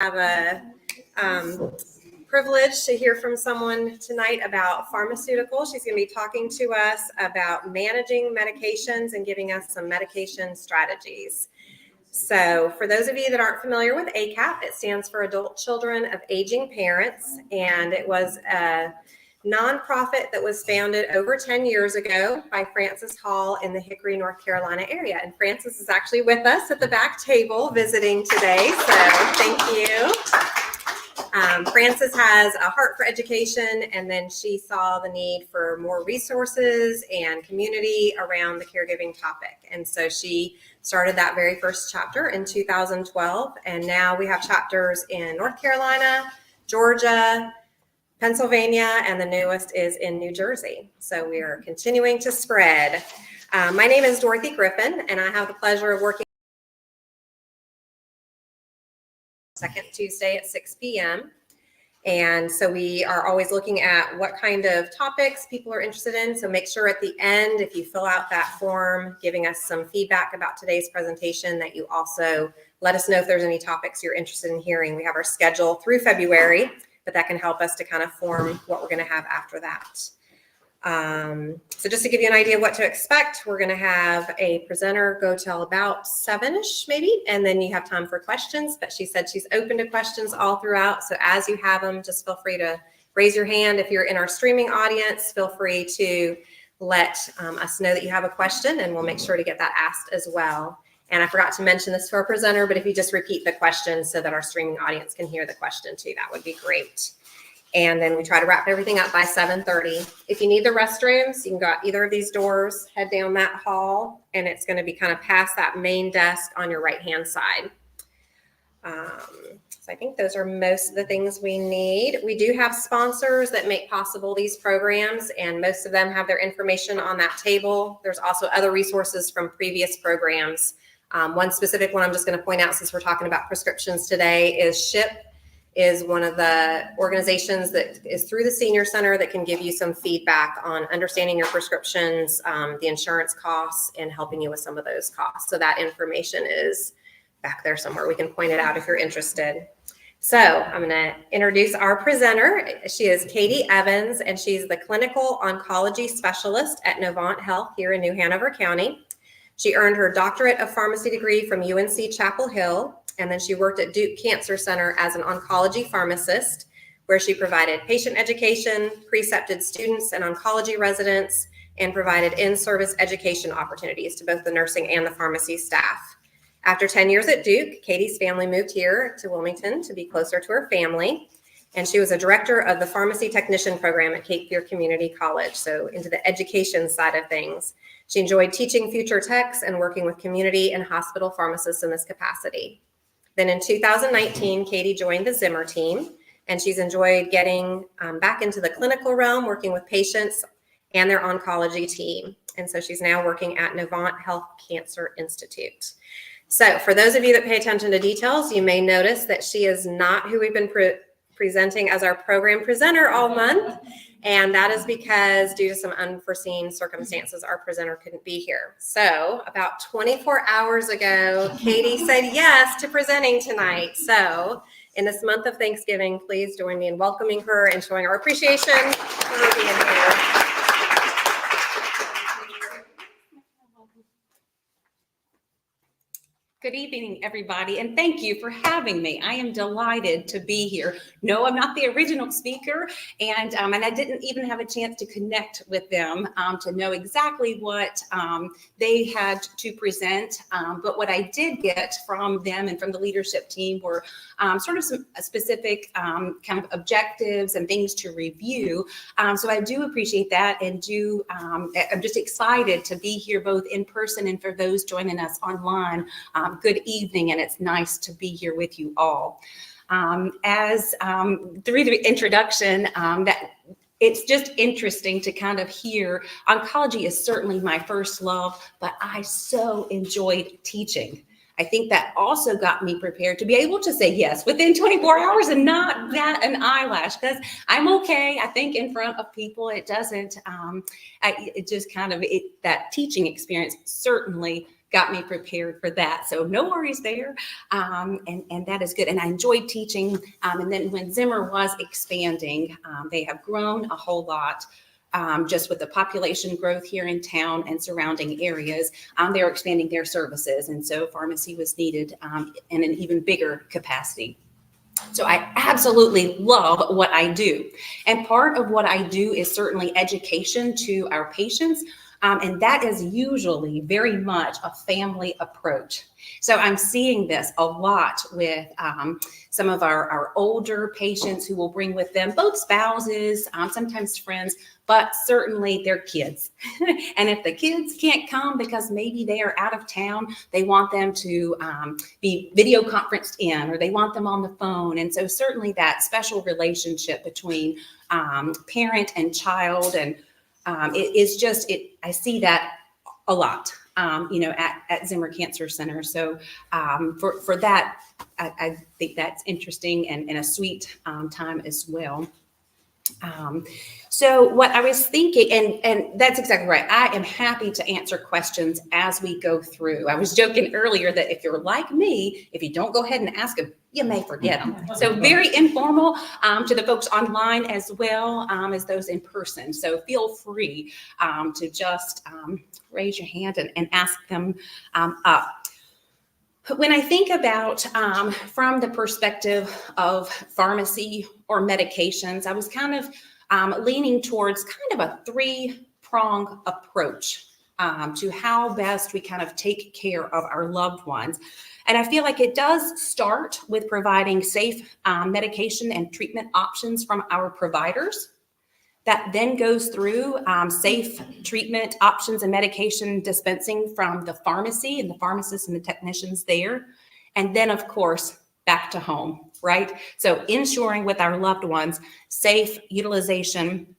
Have a privilege to hear from someone tonight about pharmaceuticals. She's going to be talking to us about managing medications and giving us some medication strategies. So for those of you that aren't familiar with ACAP, it stands for Adult Children of Aging Parents, and it was a nonprofit that was founded over 10 years ago by Francis Hall in the Hickory, North Carolina area. And Francis is actually with us at the back table visiting today, so thank you. Francis has a heart for education, and then she saw the need for more resources and community around the caregiving topic. And so she started that very first chapter in 2012, and now we have chapters in North Carolina, Georgia, Pennsylvania, and the newest is in New Jersey. So we are continuing to spread. My name is Dorothy Griffin, and I have the pleasure of working second Tuesday at 6 p.m. And so we are always looking at what kind of topics people are interested in. So make sure at the end, if you fill out that form, giving us some feedback about today's presentation, that you also let us know if there's any topics you're interested in hearing. We have our schedule through February, but that can help us to kind of form what we're going to have after that. So just to give you an idea of what to expect, we're going to have a presenter go till about 7-ish maybe, and then you have time for questions. But she said she's open to questions all throughout. So as you have them, just feel free to raise your hand. If you're in our streaming audience, feel free to let us know that you have a question, and we'll make sure to get that asked as well. And I forgot to mention this to our presenter, but if you just repeat the question so that our streaming audience can hear the question too, that would be great. And then we try to wrap everything up by 7:30. If you need the restrooms, you can go out either of these doors, head down that hall, and it's going to be kind of past that main desk on your right-hand side. So I think those are most of the things we need. We do have sponsors that make possible these programs, and most of them have their information on that table. There's also other resources from previous programs. One specific one I'm just going to point out since we're talking about prescriptions today is SHIP. Is one of the organizations that is through the Senior Center that can give you some feedback on understanding your prescriptions, the insurance costs, and helping you with some of those costs. So that information is back there somewhere. We can point it out if you're interested. So I'm going to introduce our presenter. She is Katie Evans, and she's the clinical oncology specialist at Novant Health here in New Hanover County. She earned her doctorate of pharmacy degree from UNC Chapel Hill. And then she worked at Duke Cancer Center as an oncology pharmacist, where she provided patient education, precepted students and oncology residents, and provided in-service education opportunities to both the nursing and the pharmacy staff. After 10 years at Duke, Katie's family moved here to Wilmington to be closer to her family. And she was a director of the pharmacy technician program at Cape Fear Community College, so into the education side of things. She enjoyed teaching future techs and working with community and hospital pharmacists in this capacity. Then in 2019, Katie joined the Zimmer team, and she's enjoyed getting back into the clinical realm, working with patients and their oncology team. And so she's now working at Novant Health Cancer Institute. So for those of you that pay attention to details, you may notice that she is not who we've been presenting as our program presenter all month. And that is because due to some unforeseen circumstances, our presenter couldn't be here. So about 24 hours ago, Katie said yes to presenting tonight. So in this month of Thanksgiving, please join me in welcoming her and showing our appreciation for her being here. Good evening, everybody, and thank you for having me. I am delighted to be here. No, I'm not the original speaker, and I didn't even have a chance to connect with them to know exactly what they had to present. But what I did get from them and from the leadership team were sort of some specific kind of objectives and things to review. So I do appreciate that, and I'm just excited to be here both in person and for those joining us online. Good evening, and it's nice to be here with you all. As through the introduction, that it's just interesting to kind of hear oncology is certainly my first love, but I so enjoyed teaching. I think that also got me prepared to be able to say yes within 24 hours and not bat an eyelash, because I'm okay. I think in front of people, it doesn't, it just kind of, that teaching experience certainly got me prepared for that. So no worries there. And that is good. And I enjoyed teaching. And then when Zimmer was expanding, they have grown a whole lot. Just with the population growth here in town and surrounding areas, they're expanding their services. And so pharmacy was needed in an even bigger capacity. So I absolutely love what I do. And part of what I do is certainly education to our patients. And that is usually very much a family approach. So I'm seeing this a lot with some of our older patients who will bring with them both spouses, sometimes friends, but certainly their kids. And if the kids can't come because maybe they are out of town, they want them to be video conferenced in, or they want them on the phone. And so certainly that special relationship between parent and child, and it is just, I see that a lot, at Zimmer Cancer Center. So for that, I think that's interesting and a sweet time as well. So what I was thinking, and that's exactly right. I am happy to answer questions as we go through. I was joking earlier that if you're like me, if you don't go ahead and ask them, you may forget them. So very informal to the folks online as well as those in person. So feel free to just raise your hand and ask them up. When I think about from the perspective of pharmacy or medications, I was kind of leaning towards kind of a three-prong approach to how best we kind of take care of our loved ones. And I feel like it does start with providing safe medication and treatment options from our providers. That then goes through safe treatment options and medication dispensing from the pharmacy and the pharmacists and the technicians there. And then, of course, back to home, right? So ensuring with our loved ones safe utilization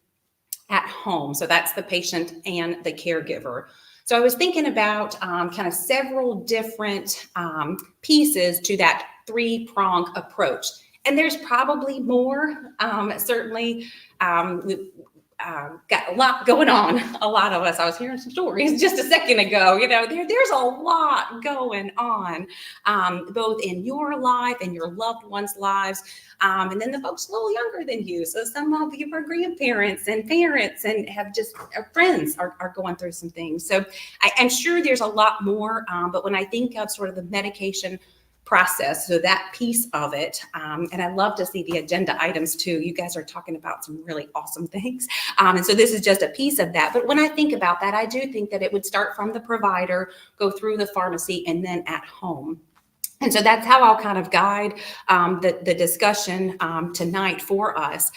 at home. So that's the patient and the caregiver. So I was thinking about kind of several different pieces to that three-prong approach. And there's probably more, certainly. We've got a lot going on, a lot of us. I was hearing some stories just a second ago. There's a lot going on, both in your life and your loved ones' lives. And then the folks a little younger than you. So some of you are grandparents and parents and have just friends are going through some things. So I'm sure there's a lot more. But when I think of sort of the medication process, so that piece of it, and I love to see the agenda items too. You guys are talking about some really awesome things, and so this is just a piece of that. But when I think about that, I do think that it would start from the provider, go through the pharmacy, and then at home. And so that's how I'll kind of guide the discussion tonight for us.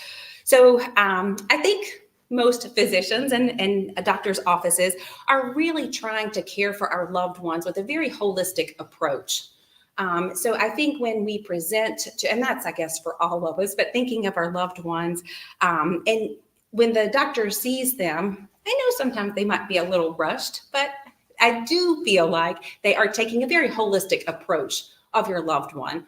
So I think most physicians and doctors' offices are really trying to care for our loved ones with a very holistic approach. So I think when we present to, and that's, I guess, for all of us, but thinking of our loved ones, and when the doctor sees them, I know sometimes they might be a little rushed, but I do feel like they are taking a very holistic approach of your loved one,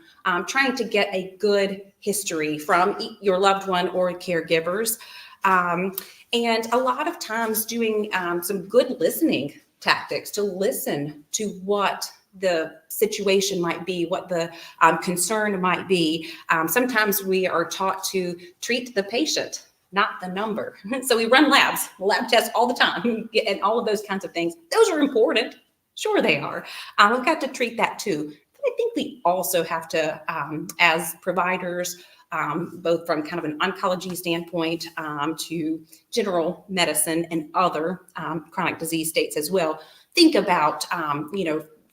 trying to get a good history from your loved one or caregivers. And a lot of times doing some good listening tactics to listen to what the situation might be, what the concern might be. Sometimes we are taught to treat the patient, not the number. So we run lab tests all the time, and all of those kinds of things. Those are important. Sure they are. We've got to treat that too. But I think we also have to, as providers, both from kind of an oncology standpoint to general medicine and other chronic disease states as well, think about,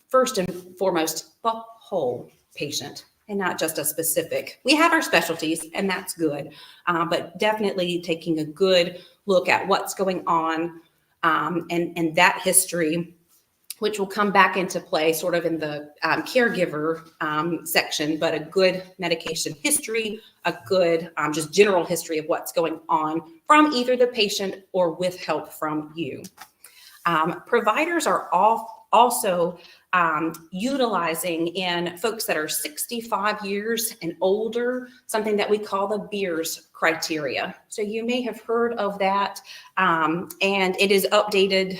first and foremost, the whole patient and not just a specific. We have our specialties, and that's good, but definitely taking a good look at what's going on and that history, which will come back into play sort of in the caregiver section, but a good medication history, a good just general history of what's going on from either the patient or with help from you. Providers are also utilizing in folks that are 65 years and older, something that we call the Beers criteria. So you may have heard of that, and it is updated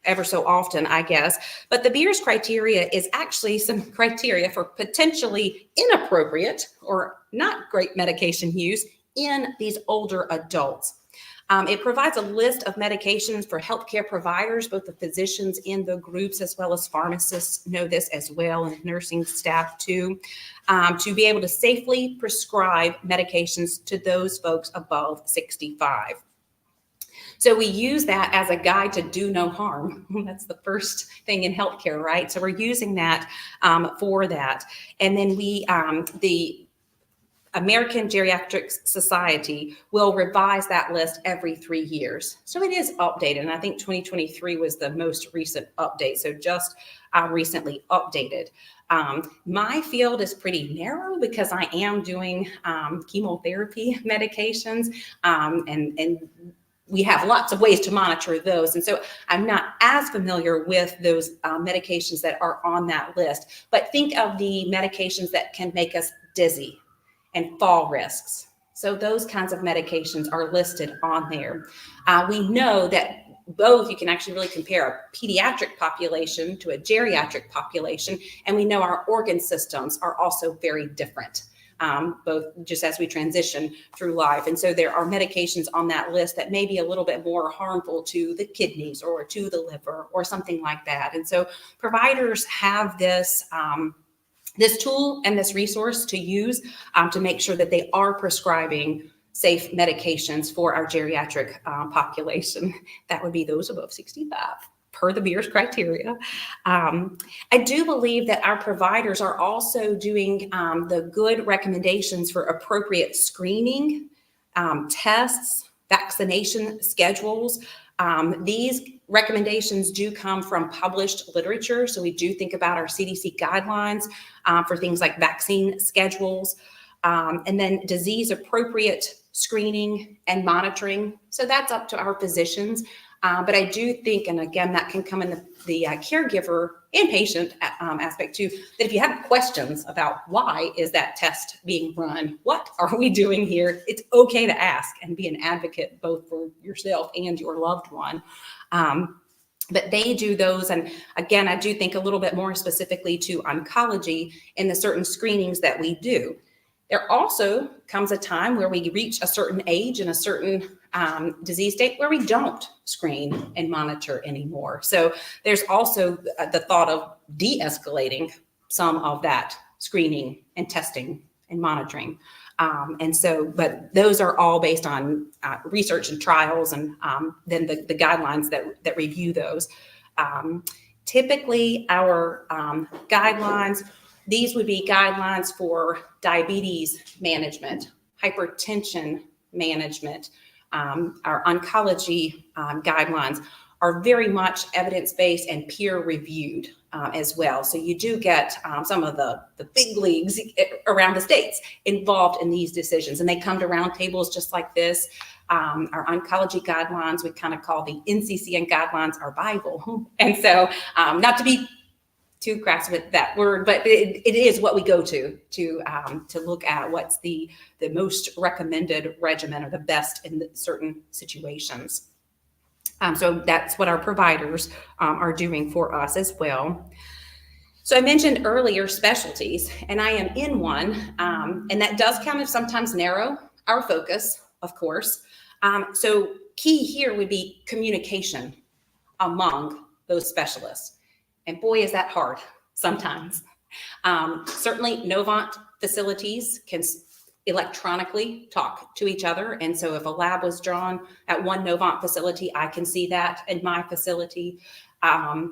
ever so often, I guess. But the Beers criteria is actually some criteria for potentially inappropriate or not great medication use in these older adults. It provides a list of medications for healthcare providers, both the physicians in the groups as well as pharmacists know this as well, and nursing staff too, to be able to safely prescribe medications to those folks above 65. So we use that as a guide to do no harm. That's the first thing in healthcare, right? So we're using that for that. And then the American Geriatrics Society will revise that list every 3 years. So it is updated. And I think 2023 was the most recent update. So just recently updated. My field is pretty narrow because I am doing chemotherapy medications and we have lots of ways to monitor those. And so I'm not as familiar with those medications that are on that list. But think of the medications that can make us dizzy and fall risks. So those kinds of medications are listed on there. We know that both, you can actually really compare a pediatric population to a geriatric population, and we know our organ systems are also very different, both just as we transition through life. And so there are medications on that list that may be a little bit more harmful to the kidneys or to the liver or something like that. And so providers have this tool and this resource to use to make sure that they are prescribing safe medications for our geriatric population. That would be those above 65 per the Beers criteria. I do believe that our providers are also doing the good recommendations for appropriate screening, tests, vaccination schedules. These recommendations do come from published literature. So we do think about our CDC guidelines for things like vaccine schedules, and then disease appropriate screening and monitoring. So that's up to our physicians. But I do think, and again, that can come in the caregiver and patient aspect too, that if you have questions about why is that test being run, what are we doing here, it's okay to ask and be an advocate both for yourself and your loved one. But they do those. And again, I do think a little bit more specifically to oncology in the certain screenings that we do. There also comes a time where we reach a certain age and a certain disease state where we don't screen and monitor anymore. So there's also the thought of de-escalating some of that screening and testing and monitoring. But those are all based on research and trials, and then the guidelines that review those. Typically, our guidelines, these would be guidelines for diabetes management, hypertension management. Our oncology guidelines are very much evidence-based and peer-reviewed as well. So you do get some of the big leagues around the states involved in these decisions, and they come to round tables just like this. Our oncology guidelines, we kind of call the NCCN guidelines our Bible. And so not to be too crass with that word, but it is what we go to look at what's the most recommended regimen or the best in certain situations. So that's what our providers are doing for us as well. So I mentioned earlier specialties, and I am in one, and that does kind of sometimes narrow our focus, of course. So key here would be communication among those specialists. And boy, is that hard sometimes. Certainly, Novant facilities can electronically talk to each other. And so if a lab was drawn at one Novant facility, I can see that in my facility. And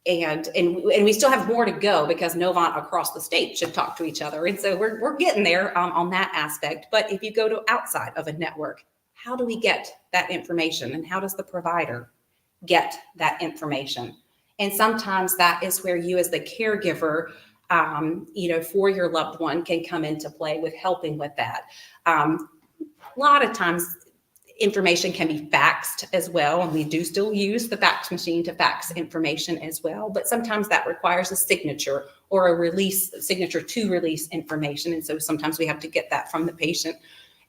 we still have more to go because Novant across the state should talk to each other. And so we're getting there on that aspect. But if you go to outside of a network, how do we get that information? And how does the provider get that information? And sometimes that is where you as the caregiver, for your loved one can come into play with helping with that. A lot of times information can be faxed as well, and we do still use the fax machine to fax information as well, but sometimes that requires a signature or a signature to release information. And so sometimes we have to get that from the patient.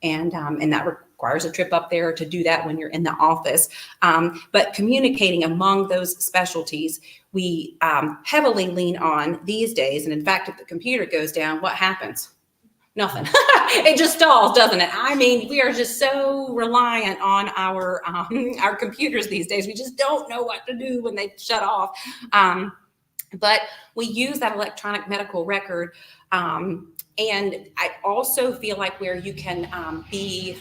and that requires a trip up there to do that when you're in the office. But communicating among those specialties, we heavily lean on these days. And in fact, if the computer goes down, what happens? Nothing. It just stalls, doesn't it? I mean, we are just so reliant on our computers these days. We just don't know what to do when they shut off. But we use that electronic medical record. And I also feel like where you can be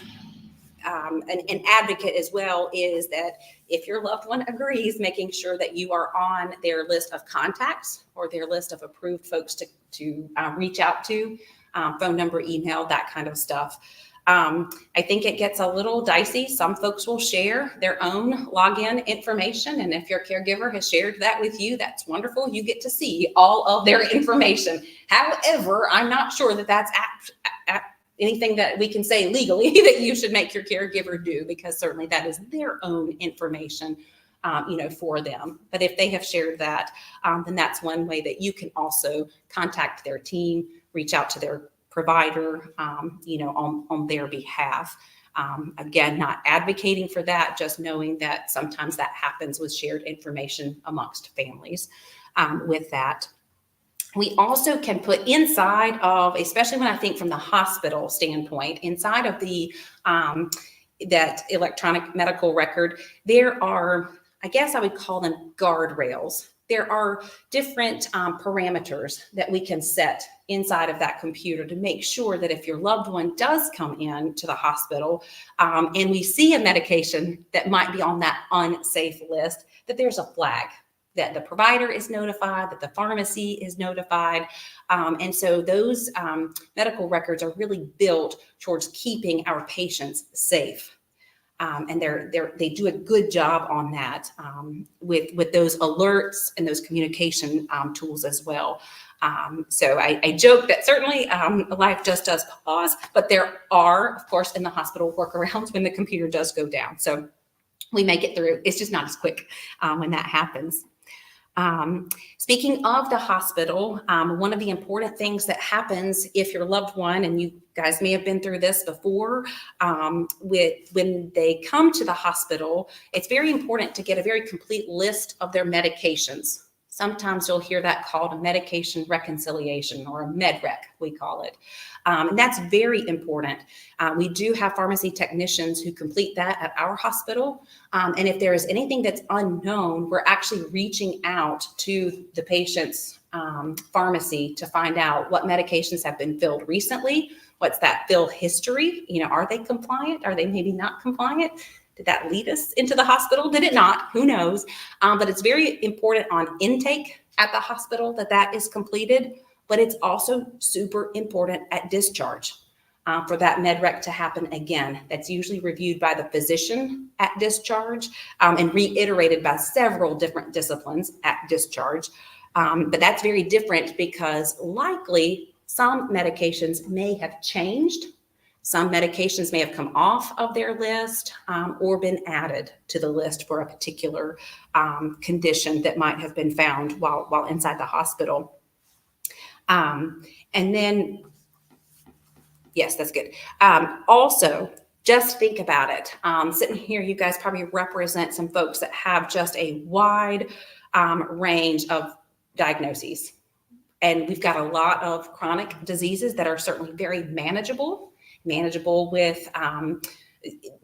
an advocate as well is that if your loved one agrees, making sure that you are on their list of contacts or their list of approved folks to reach out to, phone number, email, that kind of stuff. I think it gets a little dicey. Some folks will share their own login information. And if your caregiver has shared that with you, that's wonderful. You get to see all of their information. However, I'm not sure that that's anything that we can say legally that you should make your caregiver do, because certainly that is their own information, for them. But if they have shared that, then that's one way that you can also contact their team, reach out to their provider, on their behalf. Again, not advocating for that, just knowing that sometimes that happens with shared information amongst families. With that, we also can put inside of, especially when I think from the hospital standpoint, inside of the that electronic medical record, there are, I guess I would call them guardrails. There are different parameters that we can set inside of that computer to make sure that if your loved one does come in to the hospital and we see a medication that might be on that unsafe list, that there's a flag, that the provider is notified, that the pharmacy is notified. And so those medical records are really built towards keeping our patients safe. And they do a good job on that with those alerts and those communication tools as well. So I joke that certainly life just does pause, but there are, of course, in the hospital workarounds when the computer does go down. So we make it through. It's just not as quick when that happens. Speaking of the hospital, one of the important things that happens if your loved one, and you guys may have been through this before, when they come to the hospital, it's very important to get a very complete list of their medications. Sometimes you'll hear that called a medication reconciliation, or a MedRec, we call it. And that's very important. We do have pharmacy technicians who complete that at our hospital. And if there is anything that's unknown, we're actually reaching out to the patient's pharmacy to find out what medications have been filled recently. What's that fill history? Are they compliant? Are they maybe not compliant? Did that lead us into the hospital? Did it not? Who knows? But it's very important on intake at the hospital that is completed, but it's also super important at discharge for that MedRec to happen again. That's usually reviewed by the physician at discharge and reiterated by several different disciplines at discharge. But that's very different because likely some medications may have changed. Some medications may have come off of their list or been added to the list for a particular condition that might have been found while inside the hospital. And then, yes, that's good. Also, just think about it. Sitting here, you guys probably represent some folks that have just a wide range of diagnoses. And we've got a lot of chronic diseases that are certainly very manageable with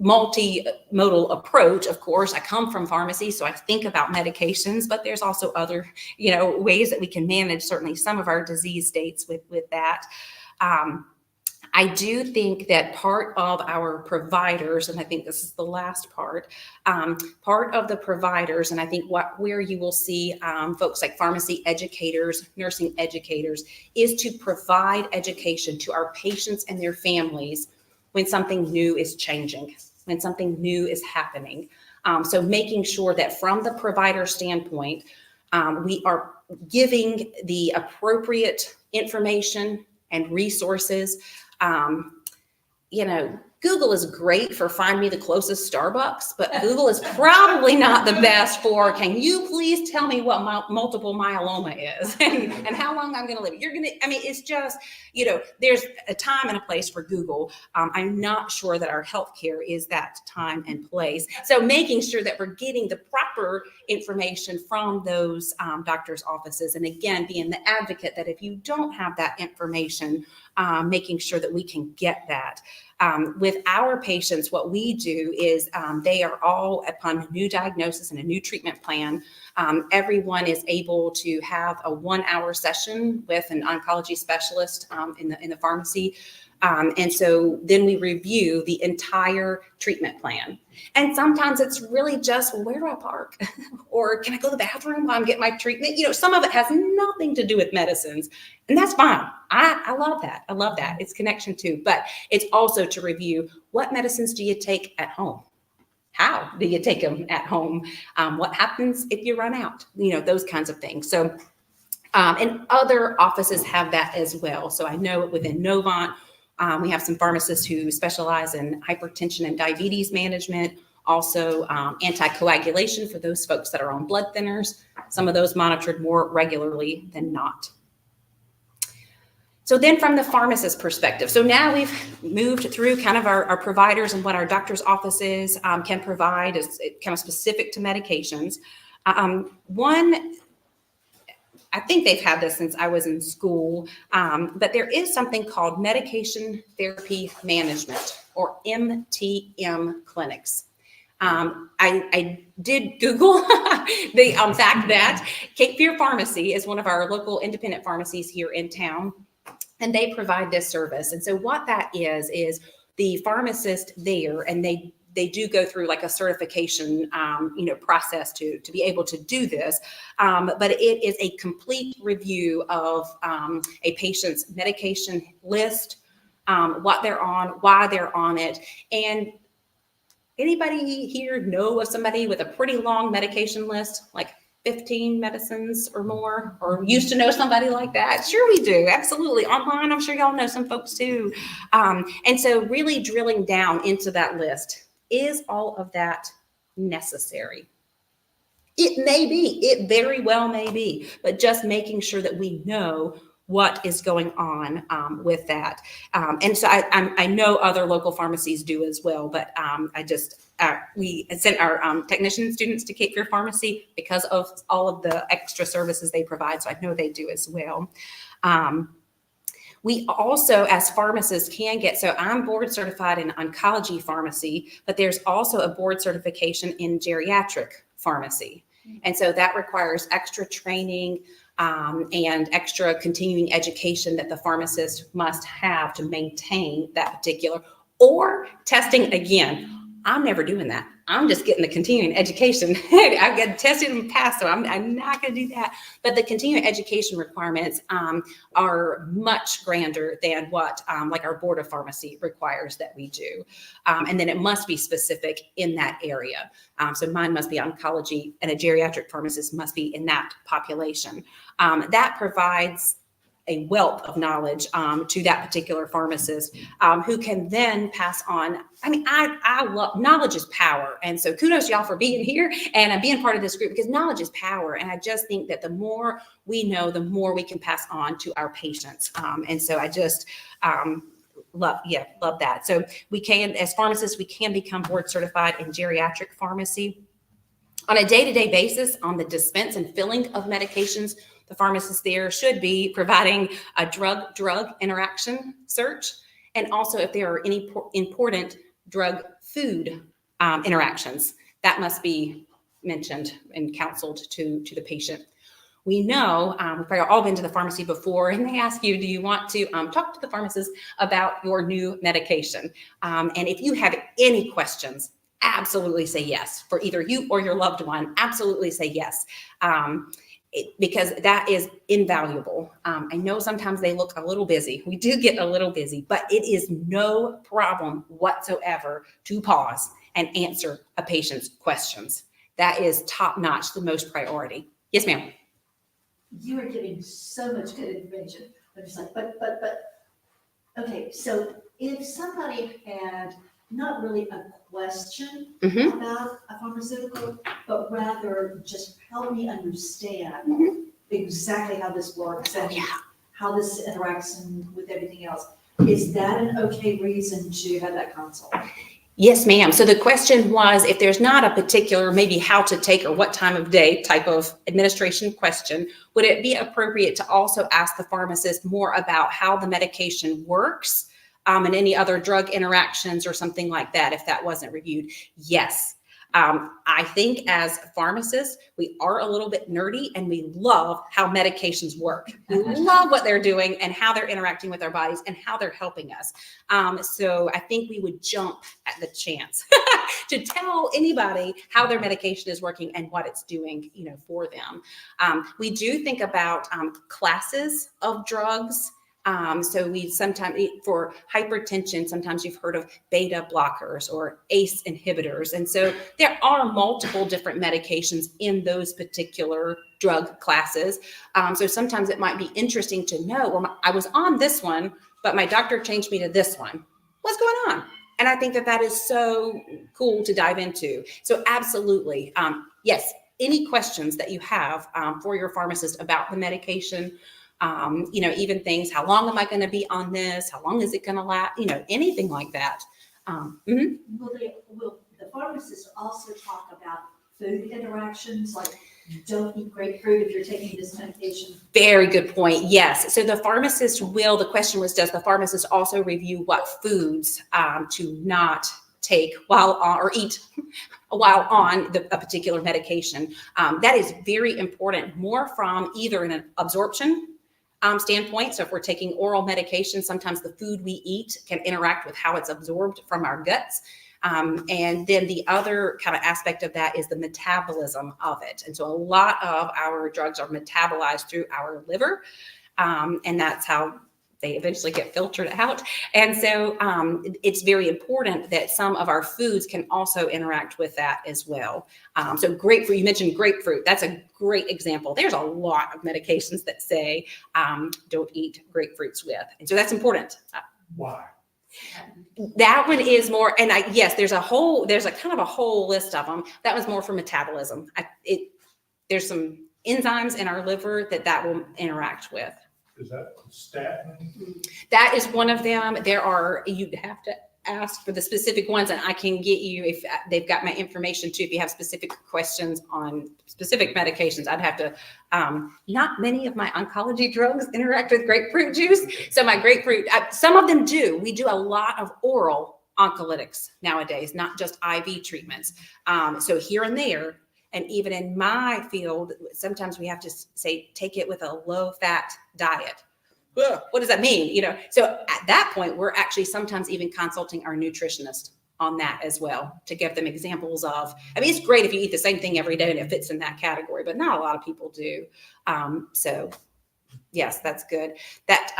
multimodal approach. Of course, I come from pharmacy, so I think about medications, but there's also other, ways that we can manage certainly some of our disease states with that. I do think that part of our providers, and I think this is the last part of the providers, and I think where you will see folks like pharmacy educators, nursing educators, is to provide education to our patients and their families when something new is changing, when something new is happening. So making sure that from the provider standpoint, we are giving the appropriate information and resources, good Google is great for find me the closest Starbucks, but Google is probably not the best for, can you please tell me what multiple myeloma is and how long I'm going to live? It's just, there's a time and a place for Google. I'm not sure that our healthcare is that time and place. So making sure that we're getting the proper information from those doctors' offices. And again, being the advocate that if you don't have that information, making sure that we can get that. With our patients, what we do is they are all upon a new diagnosis and a new treatment plan. Everyone is able to have a 1-hour session with an oncology specialist in the pharmacy. And so then we review the entire treatment plan. And sometimes it's really just, well, where do I park? Or can I go to the bathroom while I'm getting my treatment? Some of it has nothing to do with medicines, and that's fine. I love that. I love that. It's connection too, but it's also to review what medicines do you take at home? How do you take them at home? What happens if you run out? Those kinds of things. So, and other offices have that as well. So I know within Novant, we have some pharmacists who specialize in hypertension and diabetes management, also anticoagulation for those folks that are on blood thinners. Some of those monitored more regularly than not. So then from the pharmacist perspective, so now we've moved through kind of our providers and what our doctor's offices can provide is kind of specific to medications. I think they've had this since I was in school, but there is something called medication therapy management, or MTM clinics. I did Google the fact that Cape Fear Pharmacy is one of our local independent pharmacies here in town, and they provide this service. And so what that is the pharmacist there, and they do go through like a certification, process to be able to do this. But it is a complete review of a patient's medication list, what they're on, why they're on it. And anybody here know of somebody with a pretty long medication list, like 15 medicines or more, or used to know somebody like that? Sure we do, absolutely. Online, I'm sure y'all know some folks too. And so really drilling down into that list. Is all of that necessary? It may be, it very well may be, but just making sure that we know what is going on with that. And so I know other local pharmacies do as well, but we sent our technician students to Cape Fear Pharmacy because of all of the extra services they provide. So I know they do as well. We also, as pharmacists, can get, so I'm board certified in oncology pharmacy, but there's also a board certification in geriatric pharmacy. And so that requires extra training and extra continuing education that the pharmacist must have to maintain that particular, or testing again. I'm never doing that. I'm just getting the continuing education. I've got tested and passed, so I'm not going to do that. But the continuing education requirements are much grander than what like our board of pharmacy requires that we do. And then it must be specific in that area. So mine must be oncology, and a geriatric pharmacist must be in that population. That provides a wealth of knowledge to that particular pharmacist who can then pass on. I love, knowledge is power. And so kudos to y'all for being here and being part of this group, because knowledge is power. And I just think that the more we know, the more we can pass on to our patients. And so I just love that. So we can, as pharmacists, we can become board certified in geriatric pharmacy. On a day-to-day basis, on the dispense and filling of medications, the pharmacist there should be providing a drug-drug interaction search, and also if there are any important drug-food interactions, that must be mentioned and counseled to the patient. We know, we've probably all been to the pharmacy before, and they ask you, do you want to talk to the pharmacist about your new medication? And if you have any questions, absolutely say yes. For either you or your loved one, absolutely say yes. Because that is invaluable. I know sometimes they look a little busy. We do get a little busy, but it is no problem whatsoever to pause and answer a patient's questions. That is top notch, the most priority. Yes, ma'am. You are giving so much good information. I'm just like, but, okay, so if somebody had not really a question Mhm. about a pharmaceutical, but rather just help me understand exactly how this works and how this interacts with everything else. Is that an okay reason to have that consult? Yes, ma'am. So the question was, if there's not a particular maybe how to take or what time of day type of administration question, would it be appropriate to also ask the pharmacist more about how the medication works and any other drug interactions or something like that if that wasn't reviewed? Yes. I think as pharmacists, we are a little bit nerdy and we love how medications work. We love what they're doing and how they're interacting with our bodies and how they're helping us. So I think we would jump at the chance to tell anybody how their medication is working and what it's doing, for them. We do think about classes of drugs. So we sometimes, for hypertension, sometimes you've heard of beta blockers or ACE inhibitors. And so there are multiple different medications in those particular drug classes. So sometimes it might be interesting to know, well, I was on this one, but my doctor changed me to this one. What's going on? And I think that is so cool to dive into. So absolutely. Yes, any questions that you have for your pharmacist about the medication, even things, how long am I going to be on this? How long is it going to last? Anything like that. Will the pharmacist also talk about food interactions, like don't eat grapefruit if you're taking this medication? Very good point. Yes. So the pharmacist will, the question was, does the pharmacist also review what foods to not take while on or eat while on a particular medication? That is very important, more from either an absorption standpoint. So if we're taking oral medication, sometimes the food we eat can interact with how it's absorbed from our guts. And then the other kind of aspect of that is the metabolism of it. And so a lot of our drugs are metabolized through our liver, and that's how they eventually get filtered out. And so it's very important that some of our foods can also interact with that as well. So grapefruit, you mentioned grapefruit. That's a great example. There's a lot of medications that say don't eat grapefruits with. And so that's important. Why? That one is more, and there's a kind of a whole list of them. That one's more for metabolism. There's some enzymes in our liver that will interact with. Is that statin? That is one of them. You'd have to ask for the specific ones, and I can get you, if they've got my information too, if you have specific questions on specific medications. I'd have to, not many of my oncology drugs interact with grapefruit juice. So my grapefruit, some of them do. We do a lot of oral oncolytics nowadays, not just IV treatments. So here and there, and even in my field, sometimes we have to say, take it with a low-fat diet. Ugh, what does that mean? So at that point, we're actually sometimes even consulting our nutritionist on that as well to give them examples of, it's great if you eat the same thing every day and it fits in that category, but not a lot of people do. So yes, that's good. That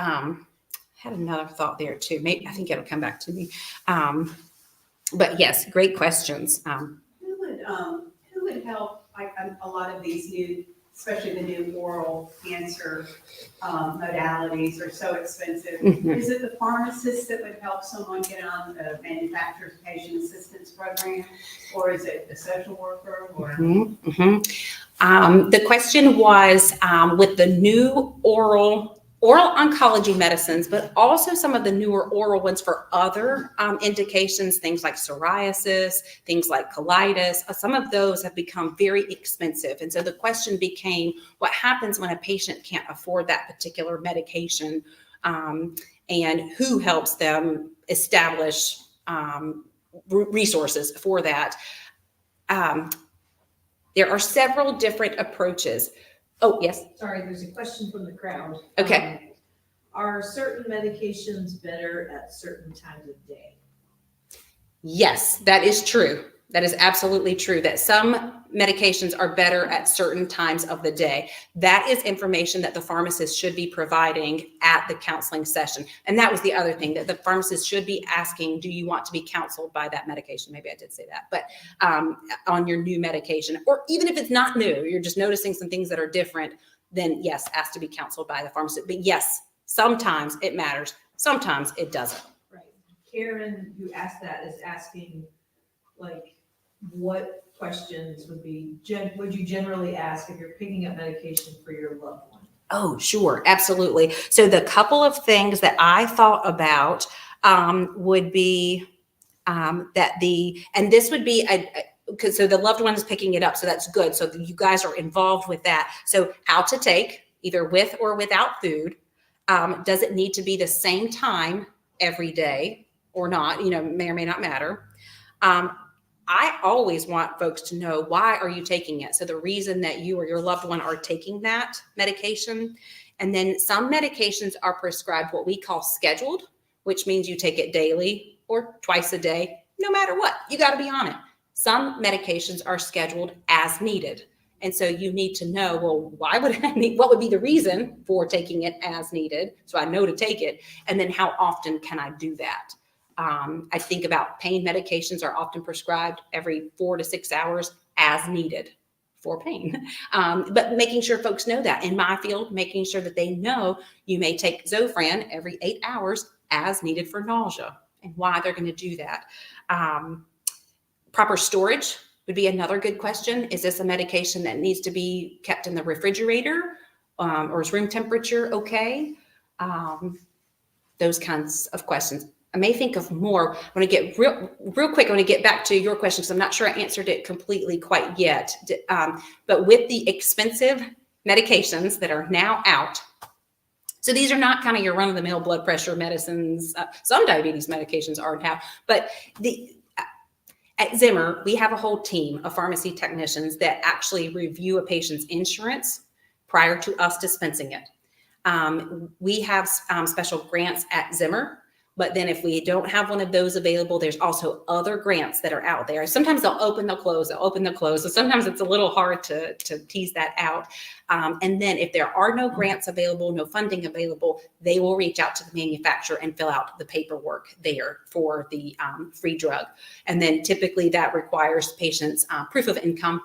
had another thought there too. Maybe I think it'll come back to me. But yes, great questions. Who would help, like a lot of these new, especially the new oral cancer modalities are so expensive. Mm-hmm. Is it the pharmacist that would help someone get on the manufacturer's patient assistance program? Or is it the social worker? Or? Mm-hmm. Mm-hmm. The question was with the new oral oncology medicines, but also some of the newer oral ones for other indications, things like psoriasis, things like colitis. Some of those have become very expensive. And so the question became, what happens when a patient can't afford that particular medication, and who helps them establish resources for that? There are several different approaches. Oh, yes. Sorry, there's a question from the crowd. Okay. Are certain medications better at certain times of day? Yes, that is true. That is absolutely true, that some medications are better at certain times of the day. That is information that the pharmacist should be providing at the counseling session. And that was the other thing, that the pharmacist should be asking, do you want to be counseled by that medication? Maybe I did say that, but on your new medication, or even if it's not new, you're just noticing some things that are different, then yes, ask to be counseled by the pharmacist. But yes, sometimes it matters, sometimes it doesn't. Right. Karen, who asked that, is asking, like, what questions would you generally ask if you're picking up medication for your loved one? Oh, sure, absolutely. So the couple of things that I thought about would be and this would be because so the loved one is picking it up, so that's good. So you guys are involved with that. So how to take, either with or without food. Does it need to be the same time every day or not? May or may not matter. I always want folks to know, why are you taking it? So the reason that you or your loved one are taking that medication. And then some medications are prescribed what we call scheduled, which means you take it daily or twice a day, no matter what, you got to be on it. Some medications are scheduled as needed. And so you need to know, well, what would be the reason for taking it as needed? So I know to take it. And then how often can I do that? I think about pain medications are often prescribed every 4 to 6 hours as needed for pain. But making sure folks know that in my field, making sure that they know you may take Zofran every 8 hours as needed for nausea and why they're going to do that. Proper storage would be another good question. Is this a medication that needs to be kept in the refrigerator or is room temperature okay? Those kinds of questions. I may think of more. I want to get real quick. I want to get back to your question because I'm not sure I answered it completely quite yet. But with the expensive medications that are now out, so these are not kind of your run-of-the-mill blood pressure medicines. Some diabetes medications are now, but at Zimmer, we have a whole team of pharmacy technicians that actually review a patient's insurance prior to us dispensing it. We have special grants at Zimmer, but then if we don't have one of those available, there's also other grants that are out there. Sometimes they'll open, they'll close, they'll open, they'll close. So sometimes it's a little hard to tease that out. And then if there are no grants available, no funding available, they will reach out to the manufacturer and fill out the paperwork there for the free drug. And then typically that requires patients proof of income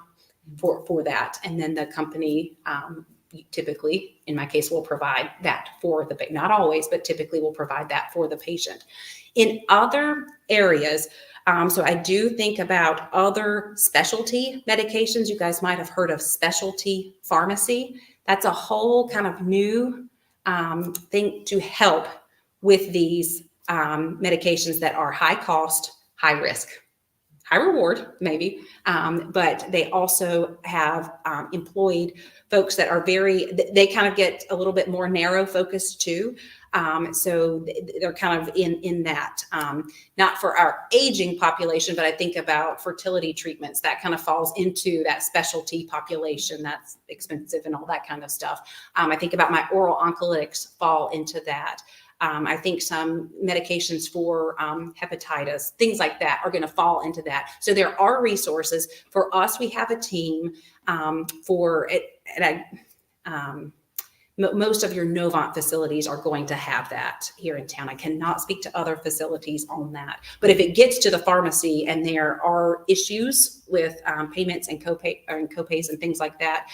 for that. And then the company typically, in my case, will provide that for the patient. Not always, but typically will provide that for the patient. In other areas, so I do think about other specialty medications. You guys might have heard of specialty pharmacy. That's a whole kind of new thing to help with these medications that are high cost, high risk. High reward, maybe, but they also have employed folks that are they kind of get a little bit more narrow focused too. So they're kind of in that, not for our aging population, but I think about fertility treatments, that kind of falls into that specialty population that's expensive and all that kind of stuff. I think about my oral oncolytics fall into that. I think some medications for hepatitis, things like that are going to fall into that. So there are resources for us. We have a team for it. And most of your Novant facilities are going to have that here in town. I cannot speak to other facilities on that. But if it gets to the pharmacy and there are issues with payments and copays and things like that,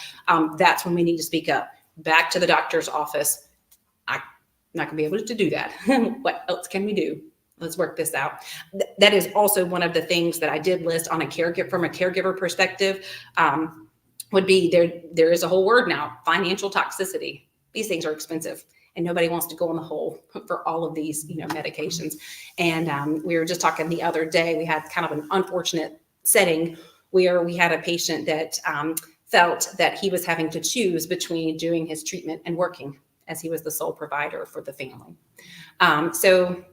that's when we need to speak up. Back to the doctor's office. Not going to be able to do that. What else can we do? Let's work this out. That is also one of the things that I did list on from a caregiver perspective, would be there is a whole word now, financial toxicity. These things are expensive and nobody wants to go in the hole for all of these, medications. And we were just talking the other day, we had kind of an unfortunate setting where we had a patient that felt that he was having to choose between doing his treatment and working, as he was the sole provider for the family. So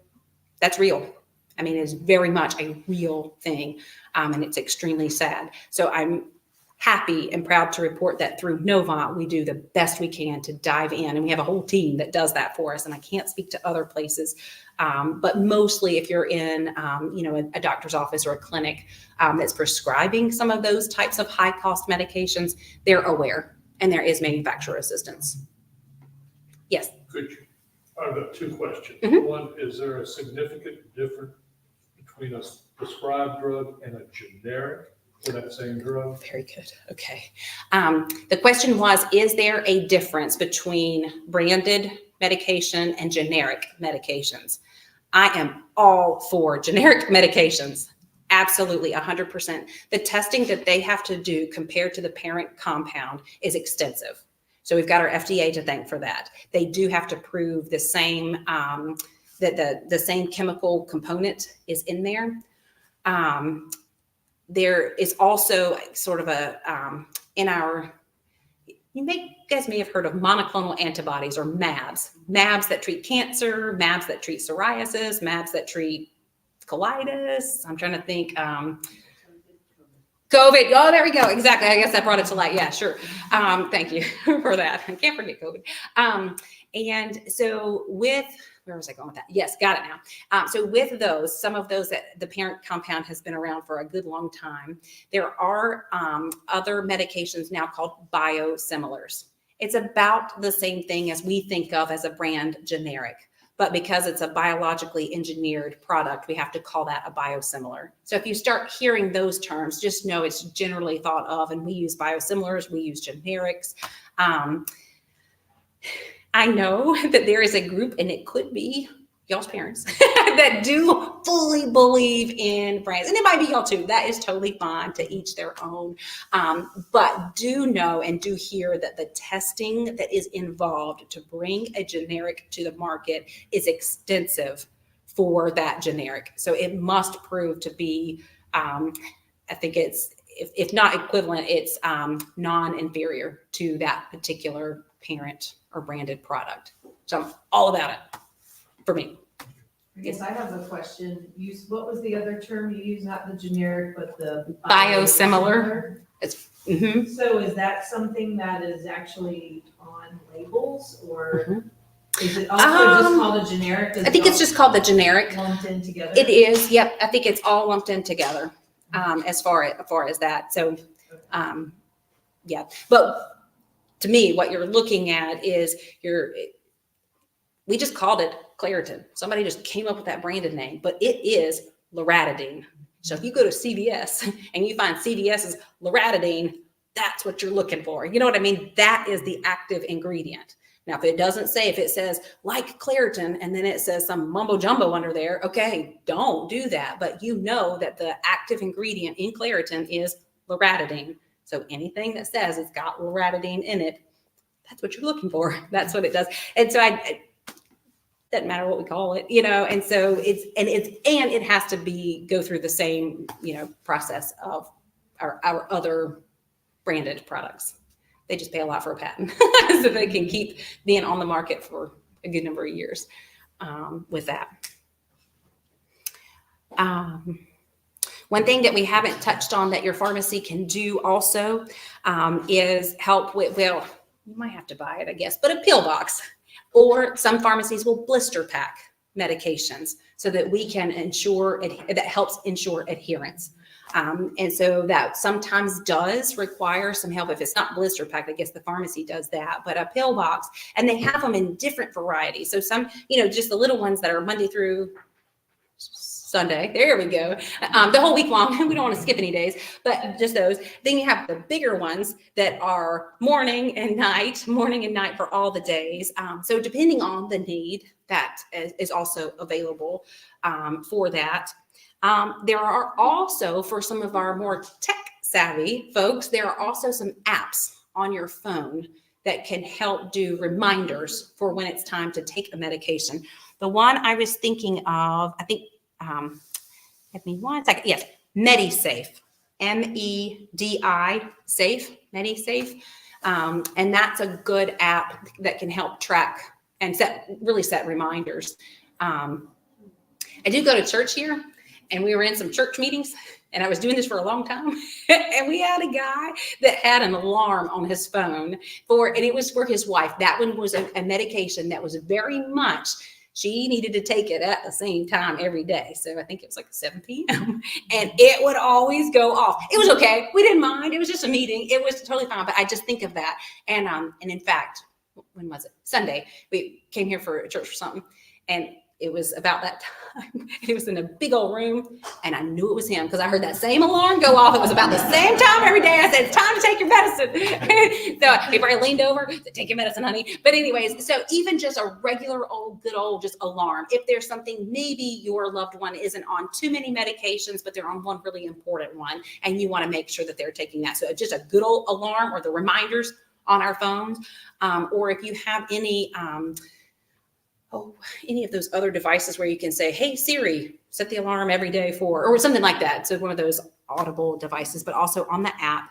that's real. I mean, it's very much a real thing, and it's extremely sad. So I'm happy and proud to report that through Novant, we do the best we can to dive in, and we have a whole team that does that for us. And I can't speak to other places, but mostly if you're in, a doctor's office or a clinic that's prescribing some of those types of high-cost medications, they're aware, and there is manufacturer assistance. Yes. I've got two questions. Mm-hmm. One, is there a significant difference between a prescribed drug and a generic for that same drug? Very good. Okay. The question was, is there a difference between branded medication and generic medications? I am all for generic medications. Absolutely, 100%. The testing that they have to do compared to the parent compound is extensive. So we've got our FDA to thank for that. They do have to prove the same, that the same chemical component is in there. There is also sort of a, in our, you guys may have heard of monoclonal antibodies, or MABs. MABs that treat cancer, MABs that treat psoriasis, MABs that treat colitis. I'm trying to think. COVID. Oh, there we go. Exactly. I guess I brought it to light. Yeah, sure. Thank you for that. I can't forget COVID. And so with, where was I going with that? Yes, got it now. So with those, some of those that the parent compound has been around for a good long time, there are other medications now called biosimilars. It's about the same thing as we think of as a brand generic. But because it's a biologically engineered product, we have to call that a biosimilar. So if you start hearing those terms, just know it's generally thought of, and we use biosimilars, we use generics. I know that there is a group, and it could be y'all's parents, that do fully believe in brands. And it might be y'all too. That is totally fine, to each their own. But do know and do hear that the testing that is involved to bring a generic to the market is extensive for that generic. So it must prove to be, I think it's, if not equivalent, it's non-inferior to that particular parent or branded product. So I'm all about it. For me. I guess I have a question. What was the other term you used? Not the generic, but the Biosimilar. It's So is that something that is actually on labels, or is it also just called a generic? I think it's just called the generic. Lumped in together? It is. Yep. I think it's all lumped in together as far as that. So, yeah. But to me, what you're looking at is we just called it Claritin. Somebody just came up with that branded name, but it is loratadine. So if you go to CVS and you find CVS's loratadine, that's what you're looking for. You know what I mean? That is the active ingredient. Now, if it doesn't say, if it says like Claritin and then it says some mumbo jumbo under there, okay, don't do that. But you know that the active ingredient in Claritin is loratadine. So anything that says it's got loratadine in it, that's what you're looking for. That's what it does. And so doesn't matter what we call it, and so it has to go through the same, process of our other branded products. They just pay a lot for a patent so they can keep being on the market for a good number of years with that. One thing that we haven't touched on that your pharmacy can do also is help with, well, you might have to buy it, I guess, but a pill box. Or some pharmacies will blister pack medications so that we can that helps ensure adherence. And so that sometimes does require some help. If it's not blister packed, I guess the pharmacy does that, but a pill box, and they have them in different varieties. So some, just the little ones that are Monday through Sunday. There we go. The whole week long. We don't want to skip any days, but just those. Then you have the bigger ones that are morning and night for all the days. So depending on the need, that is also available for that. There are also, for some of our more tech savvy folks, there are also some apps on your phone that can help do reminders for when it's time to take a medication. The one I was thinking of, I think, give me one second. Yes, MediSafe, MEDI safe, MediSafe. And that's a good app that can help track and set reminders. I do go to church here, and we were in some church meetings, and I was doing this for a long time. And we had a guy that had an alarm on his phone and it was for his wife. That one was a medication that was very much, she needed to take it at the same time every day. So I think it was like 7 p.m. and it would always go off. It was okay. We didn't mind. It was just a meeting. It was totally fine. But I just think of that. And in fact, when was it? Sunday. We came here for church or something. And it was about that time. It was in a big old room, and I knew it was him because I heard that same alarm go off. It was about the same time every day. I said, "It's time to take your medicine." So he probably leaned over, said, "Take your medicine, honey." But anyways, so even just a regular old, good old just alarm. If there's something, maybe your loved one isn't on too many medications, but they're on one really important one, and you want to make sure that they're taking that. So just a good old alarm, or the reminders on our phones, or if you have any of those other devices where you can say, "Hey Siri, set the alarm every day for," or something like that. So one of those audible devices, but also on the app.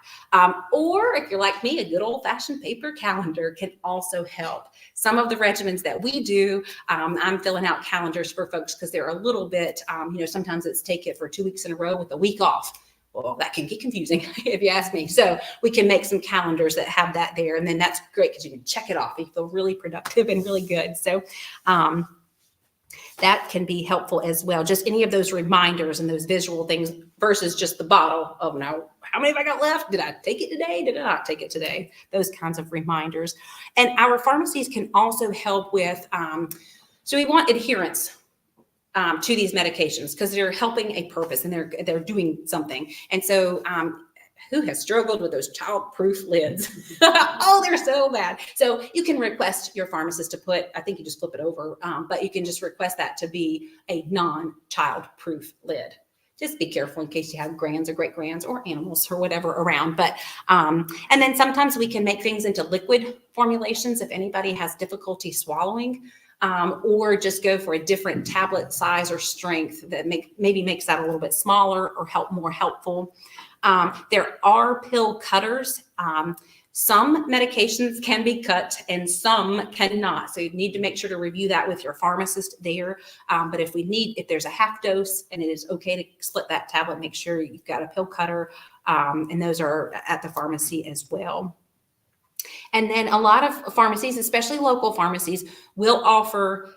Or if you're like me, a good old fashioned paper calendar can also help. Some of the regimens that we do, I'm filling out calendars for folks because they're a little bit, sometimes it's take it for 2 weeks in a row with a week off. Well, that can get confusing if you ask me. So we can make some calendars that have that there. And then that's great because you can check it off. You feel really productive and really good. So that can be helpful as well. Just any of those reminders and those visual things versus just the bottle of, now, how many have I got left? Did I take it today? Did I not take it today? Those kinds of reminders. And our pharmacies can also help with, so we want adherence to these medications because they're helping a purpose and they're doing something. And so who has struggled with those child-proof lids? Oh, they're so bad. So you can request your pharmacist to put, I think you just flip it over, but you can just request that to be a non-child-proof lid. Just be careful in case you have grands or great grands or animals or whatever around. But and then sometimes we can make things into liquid formulations if anybody has difficulty swallowing. Or just go for a different tablet size or strength that maybe makes that a little bit smaller or more helpful. There are pill cutters. Some medications can be cut and some cannot. So you need to make sure to review that with your pharmacist there. But if there's a half dose and it is okay to split that tablet, make sure you've got a pill cutter. And those are at the pharmacy as well. And then a lot of pharmacies, especially local pharmacies, will offer,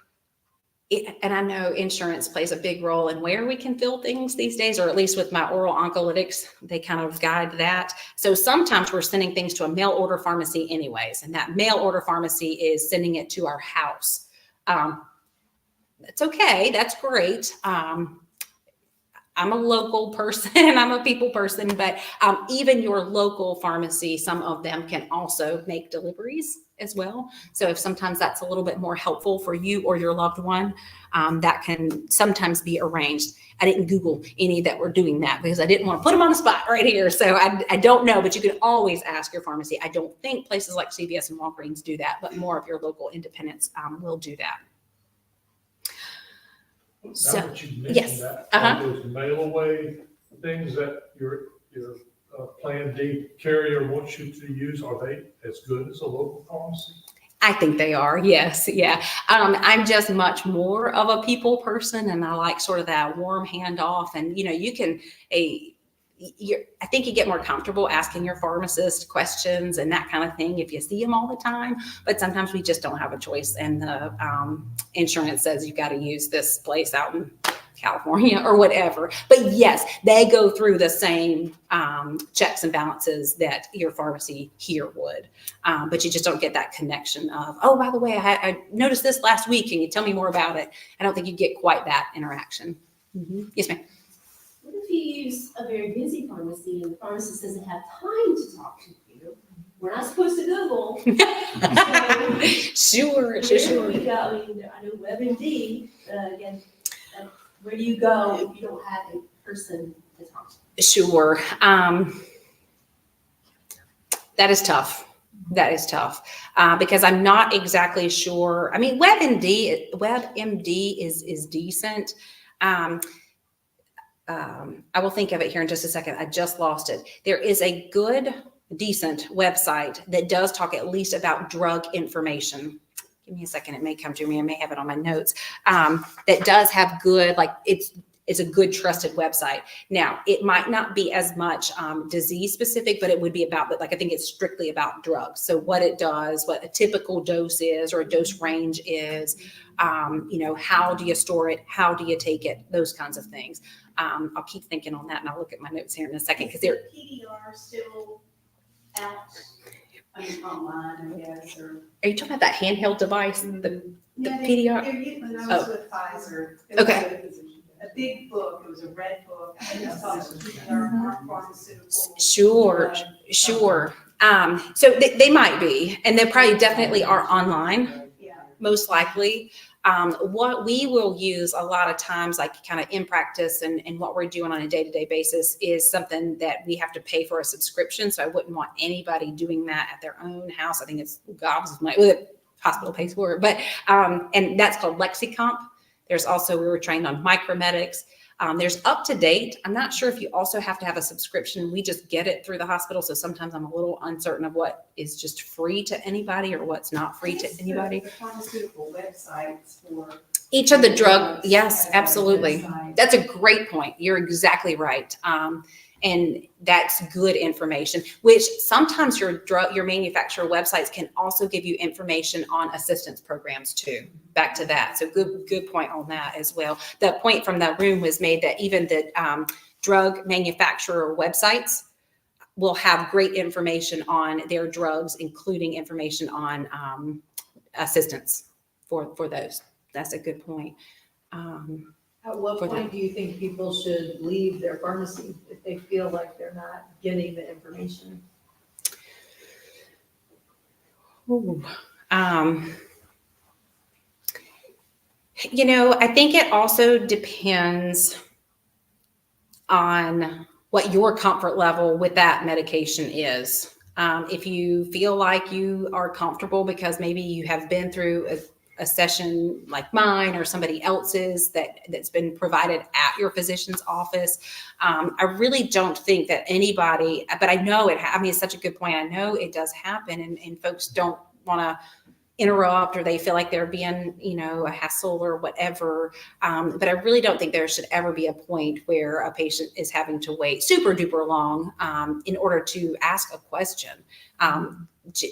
and I know insurance plays a big role in where we can fill things these days, or at least with my oral oncolytics, they kind of guide that. So sometimes we're sending things to a mail order pharmacy anyways, and that mail order pharmacy is sending it to our house. That's okay, that's great. I'm a local person and I'm a people person, but even your local pharmacy, some of them can also make deliveries as well. So if sometimes that's a little bit more helpful for you or your loved one, that can sometimes be arranged. I didn't Google any that were doing that because I didn't want to put them on the spot right here. So I don't know, but you can always ask your pharmacy. I don't think places like CVS and Walgreens do that, but more of your local independents will do that. Now So, that you mentioned yes. that, Uh-huh. are those mail away things that your Plan D carrier wants you to use, are they as good as a local pharmacy? I think they are. Yes. Yeah. I'm just much more of a people person and I like sort of that warm handoff. And, you can, I think you get more comfortable asking your pharmacist questions and that kind of thing if you see them all the time. But sometimes we just don't have a choice. And the insurance says you've got to use this place out in California or whatever. But yes, they go through the same checks and balances that your pharmacy here would. But you just don't get that connection of, oh, by the way, I noticed this last week. Can you tell me more about it? I don't think you get quite that interaction. Mm-hmm. Yes, ma'am. What if you use a very busy pharmacy and the pharmacist doesn't have time to talk to you? We're not supposed to Google. Sure. Where do we go? I mean, I know WebMD, again, where do you go if you don't have a person to talk to? Sure. That is tough. Because I'm not exactly sure. I mean, WebMD is decent. I will think of it here in just a second. I just lost it. There is a good, decent website that does talk at least about drug information. Give me a second. It may come to me. I may have it on my notes. That does have good, like it's a good trusted website. Now, it might not be as much disease specific, but it would be about, like, I think it's strictly about drugs. So what it does, what a typical dose is or a dose range is, how do you store it? How do you take it? Those kinds of things. I'll keep thinking on that and I'll look at my notes here in a second because they're. PDR still out, I mean, online, I guess, or. Are you talking about that handheld device? The Yeah, PDR. when I was with Pfizer. It was Okay. A big book, it was a red book, and it was keeping our pharmaceutical. Sure, drug. sure. So they might be, and they probably definitely are online, Yeah. most likely. What we will use a lot of times, like kind of in practice and what we're doing on a day-to-day basis, is something that we have to pay for a subscription. So I wouldn't want anybody doing that at their own house. I think it's gobs of money. Well, the hospital pays for it, but and that's called LexiComp. There's also, we were trained on Micromedics. There's Up to Date. I'm not sure if you also have to have a subscription. We just get it through the hospital. So sometimes I'm a little uncertain of what is just free to anybody or what's not free to anybody. The pharmaceutical websites for. Each of the drug, yes, has a absolutely. website. That's a great point. You're exactly right. And that's good information, which sometimes your manufacturer websites can also give you information on assistance programs too. Back to that. So good point on that as well. The point from that room was made that even the drug manufacturer websites will have great information on their drugs, including information on assistance for those. That's a good point. At what For point do you think people should leave their pharmacy if they feel like they're not getting the information? Ooh. I think it also depends on what your comfort level with that medication is. If you feel like you are comfortable because maybe you have been through a session like mine or somebody else's that's been provided at your physician's office. I really don't think that anybody, but I know it's such a good point. I know it does happen and folks don't want to interrupt or they feel like they're being, a hassle or whatever. But I really don't think there should ever be a point where a patient is having to wait super duper long in order to ask a question.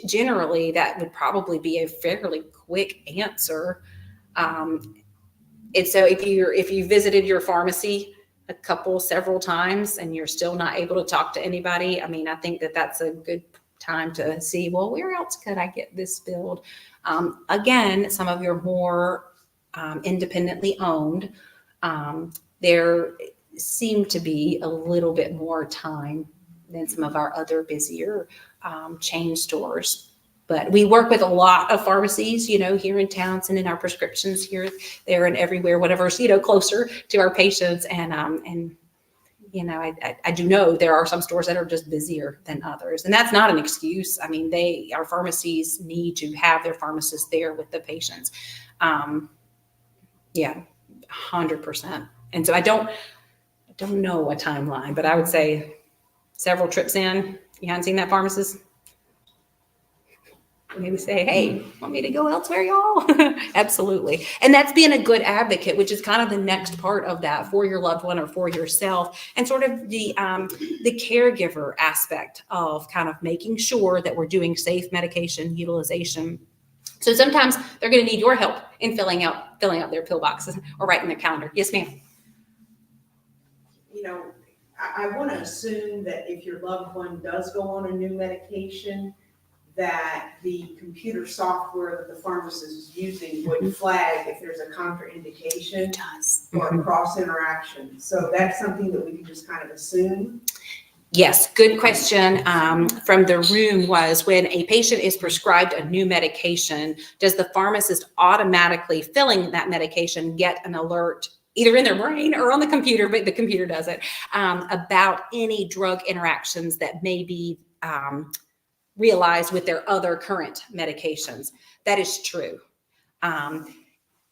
Generally, that would probably be a fairly quick answer. And so if you visited your pharmacy several times and you're still not able to talk to anybody, I think that's a good time to see, well, where else could I get this filled? Again, some of your more independently owned, there seem to be a little bit more time than some of our other busier chain stores. But we work with a lot of pharmacies, here in Townsend, and our prescriptions here, there, and everywhere, whatever's, closer to our patients. And I do know there are some stores that are just busier than others. And that's not an excuse. Our pharmacies need to have their pharmacists there with the patients. 100%. And so I don't know a timeline, but I would say several trips in, you haven't seen that pharmacist? Maybe say, hey, want me to go elsewhere, y'all? Absolutely. And that's being a good advocate, which is kind of the next part of that for your loved one or for yourself, and sort of the caregiver aspect of kind of making sure that we're doing safe medication utilization. So sometimes they're going to need your help in filling out their pill boxes or writing their calendar. Yes, ma'am. I want to assume that if your loved one does go on a new medication, that the computer software that the pharmacist is using would flag if there's a contraindication or a cross interaction. So that's something that we can just kind of assume. Yes, good question from the room was, when a patient is prescribed a new medication, does the pharmacist automatically filling that medication get an alert either in their brain or on the computer, but the computer does it, about any drug interactions that may be realized with their other current medications? That is true.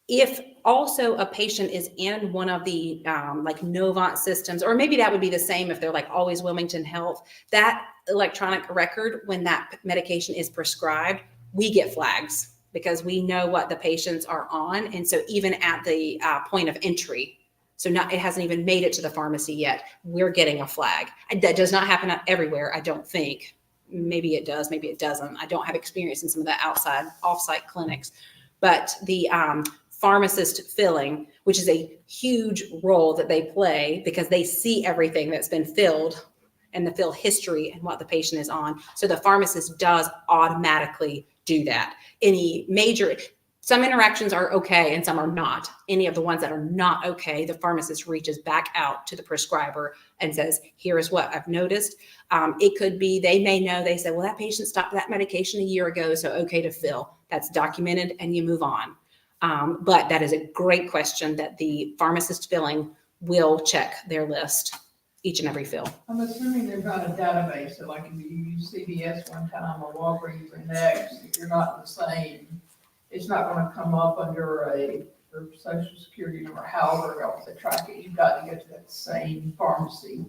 If also a patient is in one of the like Novant systems, or maybe that would be the same if they're like always Wilmington Health, that electronic record, when that medication is prescribed, we get flags because we know what the patients are on. And so even at the point of entry, so it hasn't even made it to the pharmacy yet, we're getting a flag. That does not happen everywhere, I don't think. Maybe it does, maybe it doesn't. I don't have experience in some of the off-site clinics, but the pharmacist filling, which is a huge role that they play because they see everything that's been filled and the fill history and what the patient is on. So the pharmacist does automatically do that. Any major, Some interactions are okay and some are not. Any of the ones that are not okay, the pharmacist reaches back out to the prescriber and says, here is what I've noticed. It could be, they may know, they say, well, that patient stopped that medication a year ago, so okay to fill. That's documented and you move on. But that is a great question that the pharmacist filling will check their list each and every fill. I'm assuming there's not a database, so like if you use CVS one time or Walgreens the next, if you're not the same, it's not gonna come up under a social security number, however else they track it. You've got to go to that same pharmacy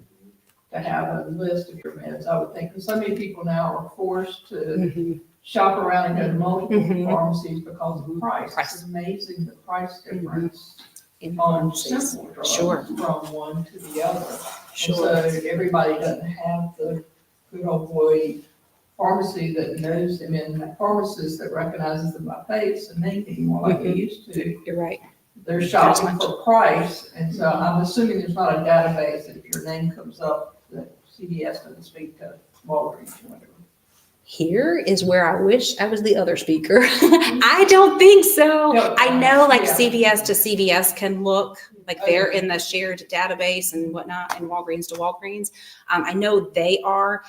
to have a list of your meds, I would think. Because so many people now are forced to shop around and go to multiple pharmacies because of price. It's amazing the price difference on simple drugs from one to the other. Sure. And so everybody doesn't have the good old boy pharmacy that knows them and the pharmacist that recognizes them by face and name anymore like they used to. You're right. They're shopping for price. And so I'm assuming there's not a database that if your name comes up that CVS doesn't speak to Walgreens or whatever. Here is where I wish I was the other speaker. I don't think so. No, I know like yeah. CVS to CVS can look like they're in the shared database and whatnot, and Walgreens to Walgreens. I know they are.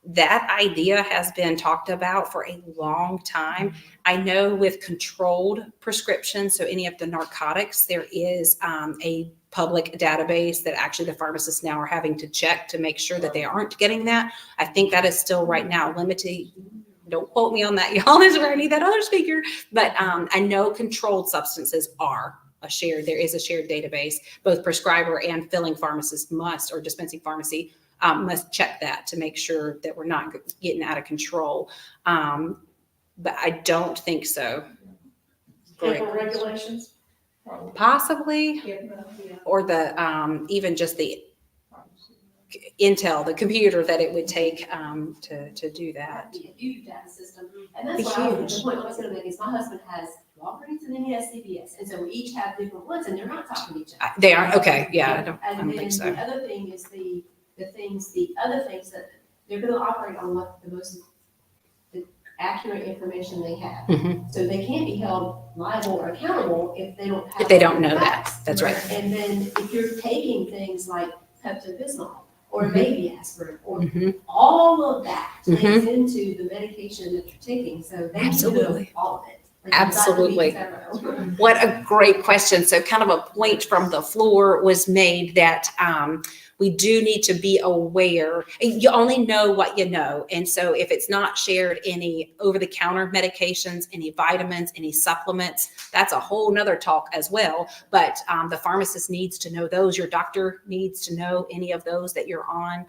That idea has been talked about for a long time. I know with controlled prescriptions, so any of the narcotics, there is a public database that actually the pharmacists now are having to check to make sure that they aren't getting that. I think that is still right now limited. Don't quote me on that, y'all. This is where I need that other speaker. But I know controlled substances are there is a shared database. Both prescriber and filling pharmacist must, or dispensing pharmacy, must check that to make sure that we're not getting out of control. But I don't think so. HIPAA regulations? Possibly, or the even just the Intel, the computer that it would take to do that. That'd be a huge data system. And that's Be what the huge. point I was gonna make is my husband has Walgreens and then he has CVS. And so we each have different ones and they're not talking to each other. They aren't, okay, yeah, I don't And think then so. the other thing is the other things that they're gonna operate on what the accurate information they have. Mhm. So they can't be held liable or accountable if they don't have. If they don't all the know that, facts. that's right. And then if you're taking things like Pepto-Bismol or Mhm. baby aspirin or Mhm. all of that Mhm. plays into the medication that you're taking, so they need to know Absolutely. all of it. Like, you've got to be Absolutely. thorough. What a great question. So kind of a point from the floor was made that we do need to be aware. You only know what you know. And so if it's not shared, any over-the-counter medications, any vitamins, any supplements, that's a whole nother talk as well. But the pharmacist needs to know those. Your doctor needs to know any of those that you're on.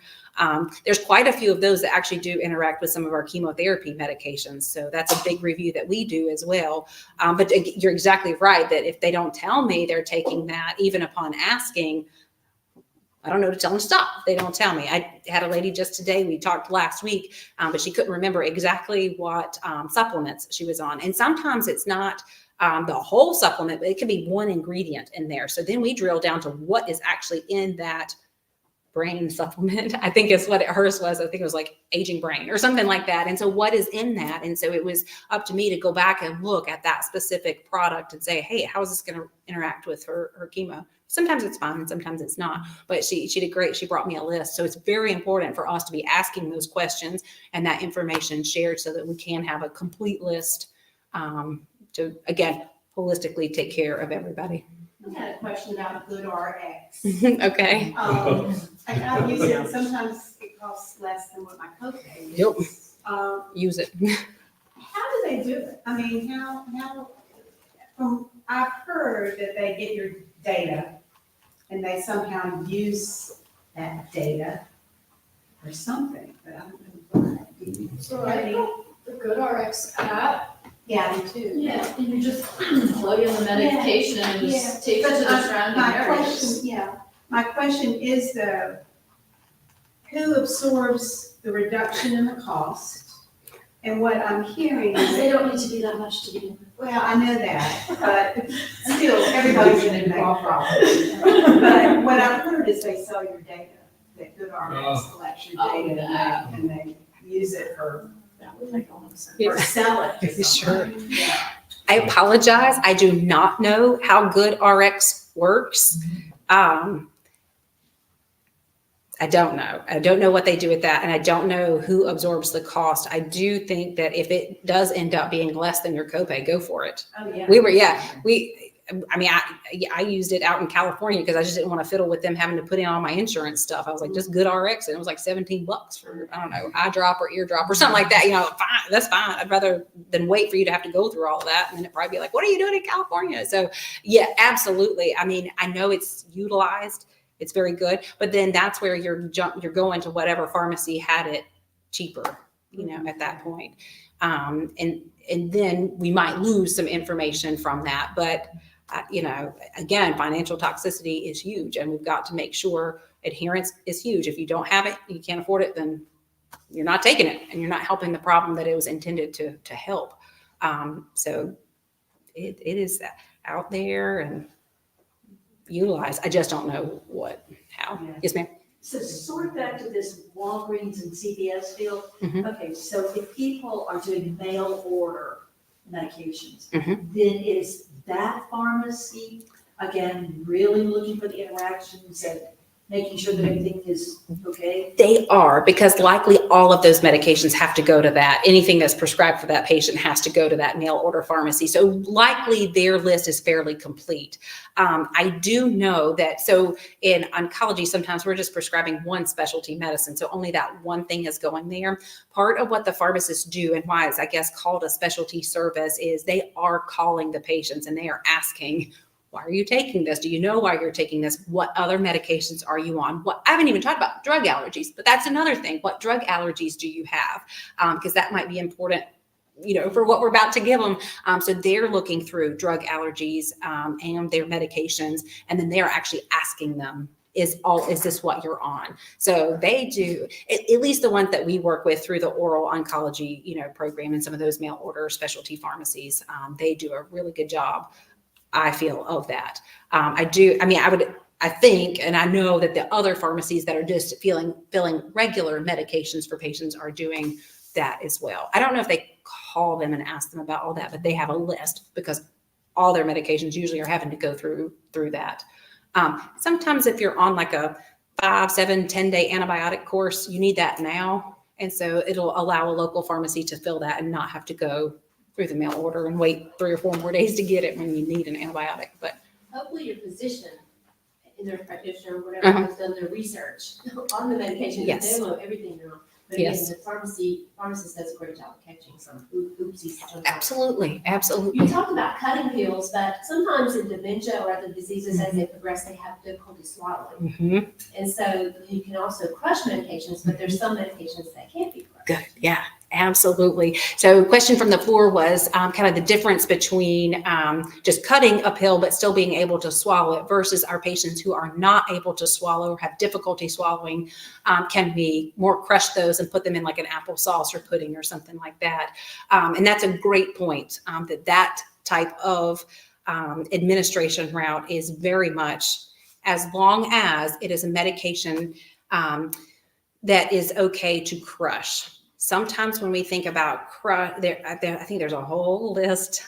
There's quite a few of those that actually do interact with some of our chemotherapy medications. So that's a big review that we do as well. But you're exactly right that if they don't tell me they're taking that, even upon asking, I don't know to tell them to stop. They don't tell me. I had a lady just today, we talked last week, but she couldn't remember exactly what supplements she was on. And sometimes it's not the whole supplement, but it could be one ingredient in there. So then we drill down to what is actually in that brain supplement. I think is what hers was. I think it was like aging brain or something like that. And so what is in that? And so it was up to me to go back and look at that specific product and say, hey, how is this going to interact with her chemo? Sometimes it's fine and sometimes it's not, but she did great. She brought me a list. So it's very important for us to be asking those questions and that information shared so that we can have a complete list to, again, holistically take care of everybody. I had a question about Good RX. Okay. I use it, sometimes it costs less than what my copay is. Yep. Use it. How do they do it? I mean, how, I've heard that they get your data and they somehow use that data for something, but I don't know what. So I think the GoodRx app, Yeah, I do too. yeah, and you just plug in the medication and it just takes you to the surrounding areas. My question is who absorbs the reduction in the cost? And what I'm hearing They is, don't need to do that much to begin with. well, I know that, but still, everybody's gonna make profit. But what I've heard is they sell your data, that GoodRx collects your data and they use it for, That would make a lot of sense. Yeah. or sell it to Sure. someone. Yeah. I apologize. I do not know how good RX works. I don't know. I don't know what they do with that, and I don't know who absorbs the cost. I do think that if it does end up being less than your copay, go for it. Oh, yeah. I used it out in California because I just didn't want to fiddle with them having to put in all my insurance stuff. I was like, just good RX, and it was like $17 for, I don't know, eye drop or ear drop or something like that. You know, fine, that's fine. I'd rather than wait for you to have to go through all of that, and then it'd probably be like, what are you doing in California? So yeah, absolutely. I mean, I know it's utilized. It's very good, but then that's where you're going to whatever pharmacy had it cheaper, you know, at that point. And then we might lose some information from that, but you know, again, financial toxicity is huge, and we've got to make sure adherence is huge. If you don't have it, you can't afford it, then you're not taking it, and you're not helping the problem that it was intended to help. So it is out there and utilized. I just don't know how. Yeah. Yes, ma'am. So sort of back to this Walgreens and CVS deal. Mhm. Okay, so if people are doing mail order medications, Mhm. then is that pharmacy, again, really looking for the interactions and making sure that everything is okay? They are, because likely all of those medications have to go to that. Anything that's prescribed for that patient has to go to that mail order pharmacy. So likely their list is fairly complete. I do know that, so in oncology, sometimes we're just prescribing one specialty medicine. So only that one thing is going there. Part of what the pharmacists do, and why it's, I guess, called a specialty service, is they are calling the patients and they are asking, why are you taking this? Do you know why you're taking this? What other medications are you on? I haven't even talked about drug allergies, but that's another thing. What drug allergies do you have? Because that might be important, you know, for what we're about to give them. So they're looking through drug allergies and their medications, and then they're actually asking them, is this what you're on? So they do, at least the ones that we work with through the oral oncology, you know, program and some of those mail order specialty pharmacies, they do a really good job, I feel, of that. I think, and I know that the other pharmacies that are just filling regular medications for patients are doing that as well. I don't know if they call them and ask them about all that, but they have a list because all their medications usually are having to go through that. Sometimes if you're on like a 5, 7, 10-day antibiotic course, you need that now. And so it'll allow a local pharmacy to fill that and not have to go through the mail order and wait 3 or 4 more days to get it when you need an antibiotic. But Hopefully your physician, nurse practitioner, whatever, has done their research on the medication. Yes. They know everything now. But again, Yes. the pharmacist does a great job of catching some oopsies. absolutely, absolutely. You talked about cutting pills, but sometimes in dementia or other diseases, as they progress, they have difficulty swallowing. Mhm. And so you can also crush medications, but there's some medications that can't be crushed. Good. Yeah, absolutely. So question from the floor was kind of the difference between just cutting a pill but still being able to swallow it versus our patients who are not able to swallow or have difficulty swallowing. Can we more crush those and put them in like an applesauce or pudding or something like that? And that's a great point, that type of administration route is very much, as long as it is a medication that is okay to crush. Sometimes when we think about crush, I think there's a whole list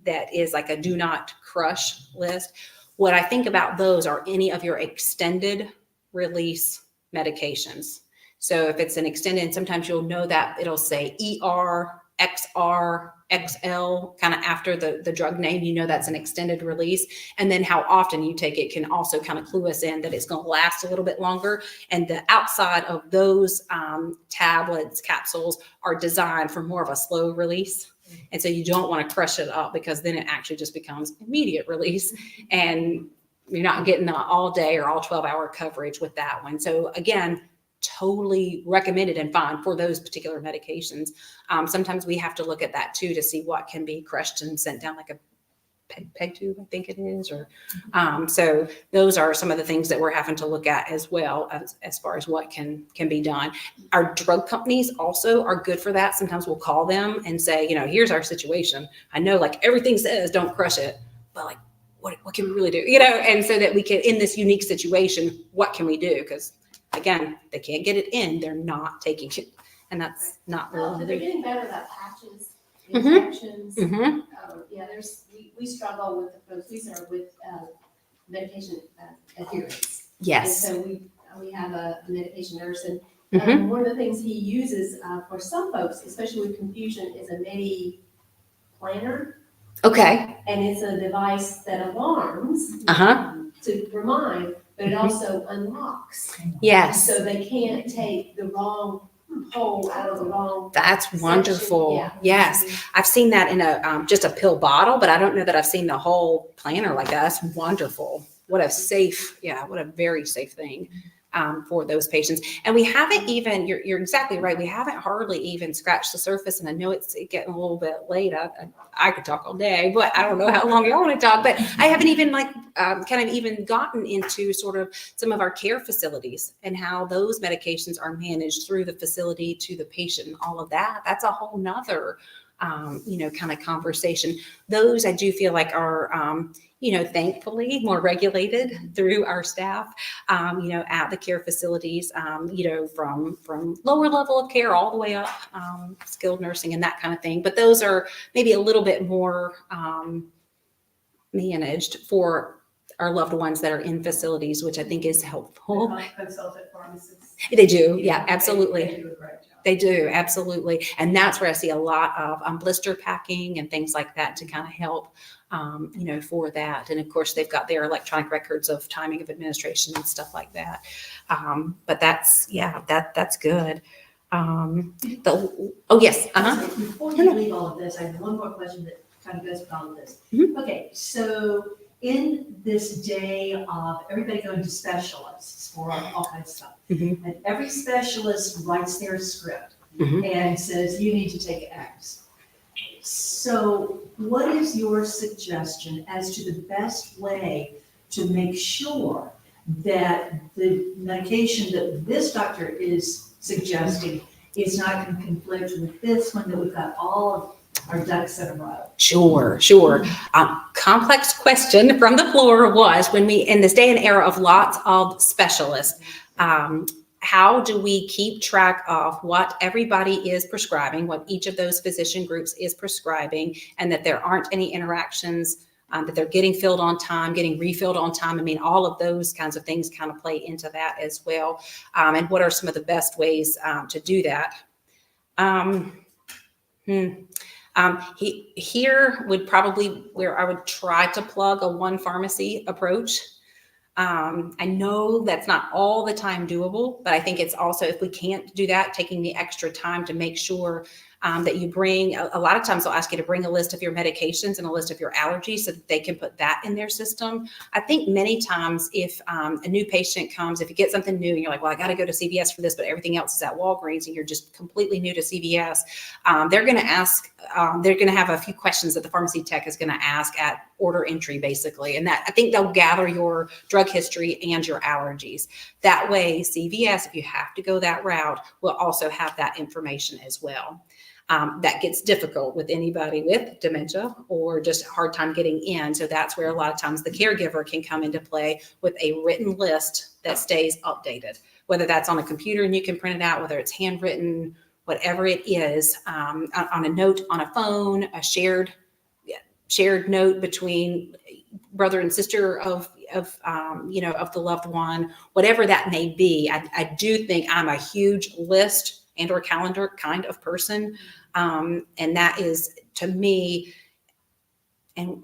that is like a do not crush list. What I think about those are any of your extended release medications. So if it's an extended, sometimes you'll know that it'll say ER, XR, XL, kind of after the drug name, you know that's an extended release. And then how often you take it can also kind of clue us in that it's going to last a little bit longer. And the outside of those tablets, capsules, are designed for more of a slow release. And so you don't want to crush it up because then it actually just becomes immediate release. And you're not getting the all day or all 12-hour coverage with that one. So again, totally recommended and fine for those particular medications. Sometimes we have to look at that too to see what can be crushed and sent down like a peg tube, I think it is. Or so those are some of the things that we're having to look at as well as far as what can be done. Our drug companies also are good for that. Sometimes we'll call them and say, you know, here's our situation. I know like everything says don't crush it, but like what can we really do? You know, and so that we can, in this unique situation, what can we do? Because again, they can't get it in, they're not taking it. And that's not Well, really. they're getting better about patches. Mhm. infections. Mhm. Yeah, we struggle with the folks, these are with medication adherence. And Yes. so we have a medication nurse, and Mhm. one of the things he uses for some folks, especially with confusion, is a Medi planner. Okay. And it's a device that alarms Uh-huh. to remind, but it also unlocks. Yes. So they can't take the wrong pole out of the wrong. That's wonderful. Yeah. Yes. I've seen that in a just a pill bottle, but I don't know that I've seen the whole planner like that. That's wonderful. What a safe, what a very safe thing for those patients. And we haven't even, you're exactly right. We haven't hardly even scratched the surface. And I know it's getting a little bit late. I could talk all day, but I don't know how long y'all want to talk, but I haven't even kind of even gotten into sort of some of our care facilities and how those medications are managed through the facility to the patient, all of that. That's a whole nother, kind of conversation. Those I do feel like are, thankfully more regulated through our staff, at the care facilities, from lower level of care all the way up, skilled nursing and that kind of thing. But those are maybe a little bit more managed for our loved ones that are in facilities, which I think is helpful. Consultant pharmacists. They do. Yeah, absolutely. They do a great job. They do, absolutely. And that's where I see a lot of blister packing and things like that to kind of help, for that. And of course, they've got their electronic records of timing of administration and stuff like that. But that's good. Yes. Uh-huh. Before you leave all of this, I have one more question that kind of goes with all of this. Mhm. Okay, so in this day of everybody going to specialists for all kinds of stuff, Mhm. and every specialist writes their script Mhm. and says, you need to take X. So what is your suggestion as to the best way to make sure that the medication that this doctor is suggesting is not going to conflict with this one, that we've got all of our ducks in a row? Sure. Complex question from the floor was, when we, in this day and era of lots of specialists, how do we keep track of what everybody is prescribing, what each of those physician groups is prescribing, and that there aren't any interactions, that they're getting filled on time, getting refilled on time? I mean, all of those kinds of things kind of play into that as well. And what are some of the best ways to do that? Here would probably where I would try to plug a one pharmacy approach. I know that's not all the time doable, but I think it's also, if we can't do that, taking the extra time to make sure that you bring, a lot of times they'll ask you to bring a list of your medications and a list of your allergies so that they can put that in their system. I think many times if a new patient comes, if you get something new and you're like, well, I got to go to CVS for this, but everything else is at Walgreens, and you're just completely new to CVS, they're going to ask, they're going to have a few questions that the pharmacy tech is going to ask at order entry, basically. And that, I think they'll gather your drug history and your allergies. That way, CVS, if you have to go that route, will also have that information as well. That gets difficult with anybody with dementia or just a hard time getting in. So that's where a lot of times the caregiver can come into play with a written list that stays updated, whether that's on a computer and you can print it out, whether it's handwritten, whatever it is, on a note, on a phone, a shared note between brother and sister of the loved one, whatever that may be. I do think I'm a huge list and or calendar kind of person. And that is, to me, and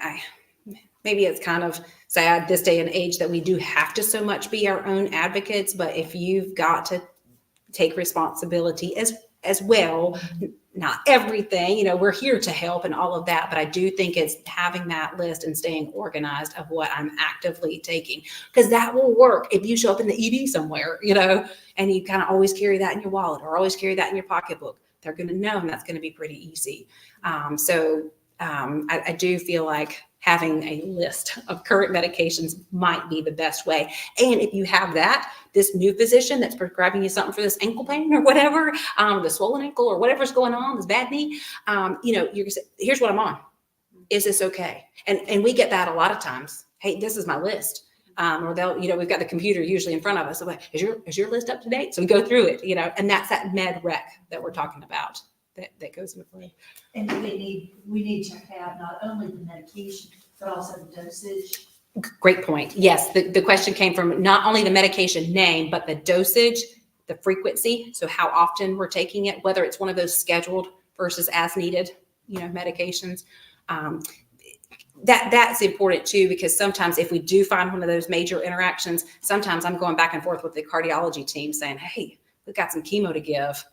maybe it's kind of sad this day and age that we do have to so much be our own advocates, but if you've got to take responsibility as well, not everything, we're here to help and all of that, but I do think it's having that list and staying organized of what I'm actively taking, because that will work if you show up in the ED somewhere, and you kind of always carry that in your wallet or always carry that in your pocketbook. They're going to know, and that's going to be pretty easy. I do feel like having a list of current medications might be the best way. And if you have that, this new physician that's prescribing you something for this ankle pain or whatever, the swollen ankle or whatever's going on, this bad knee, you're gonna say, here's what I'm on. Is this okay? And we get that a lot of times. Hey, this is my list. Or they'll, we've got the computer usually in front of us. So like, is your list up to date? So we go through it, and that's that med rec that we're talking about. that goes into play. And we need to have not only the medication, but also the dosage. Great point. Yes, the question came from not only the medication name, but the dosage, the frequency. So how often we're taking it, whether it's one of those scheduled versus as needed, medications. That's important too, because sometimes if we do find one of those major interactions, sometimes I'm going back and forth with the cardiology team saying, hey, we've got some chemo to give.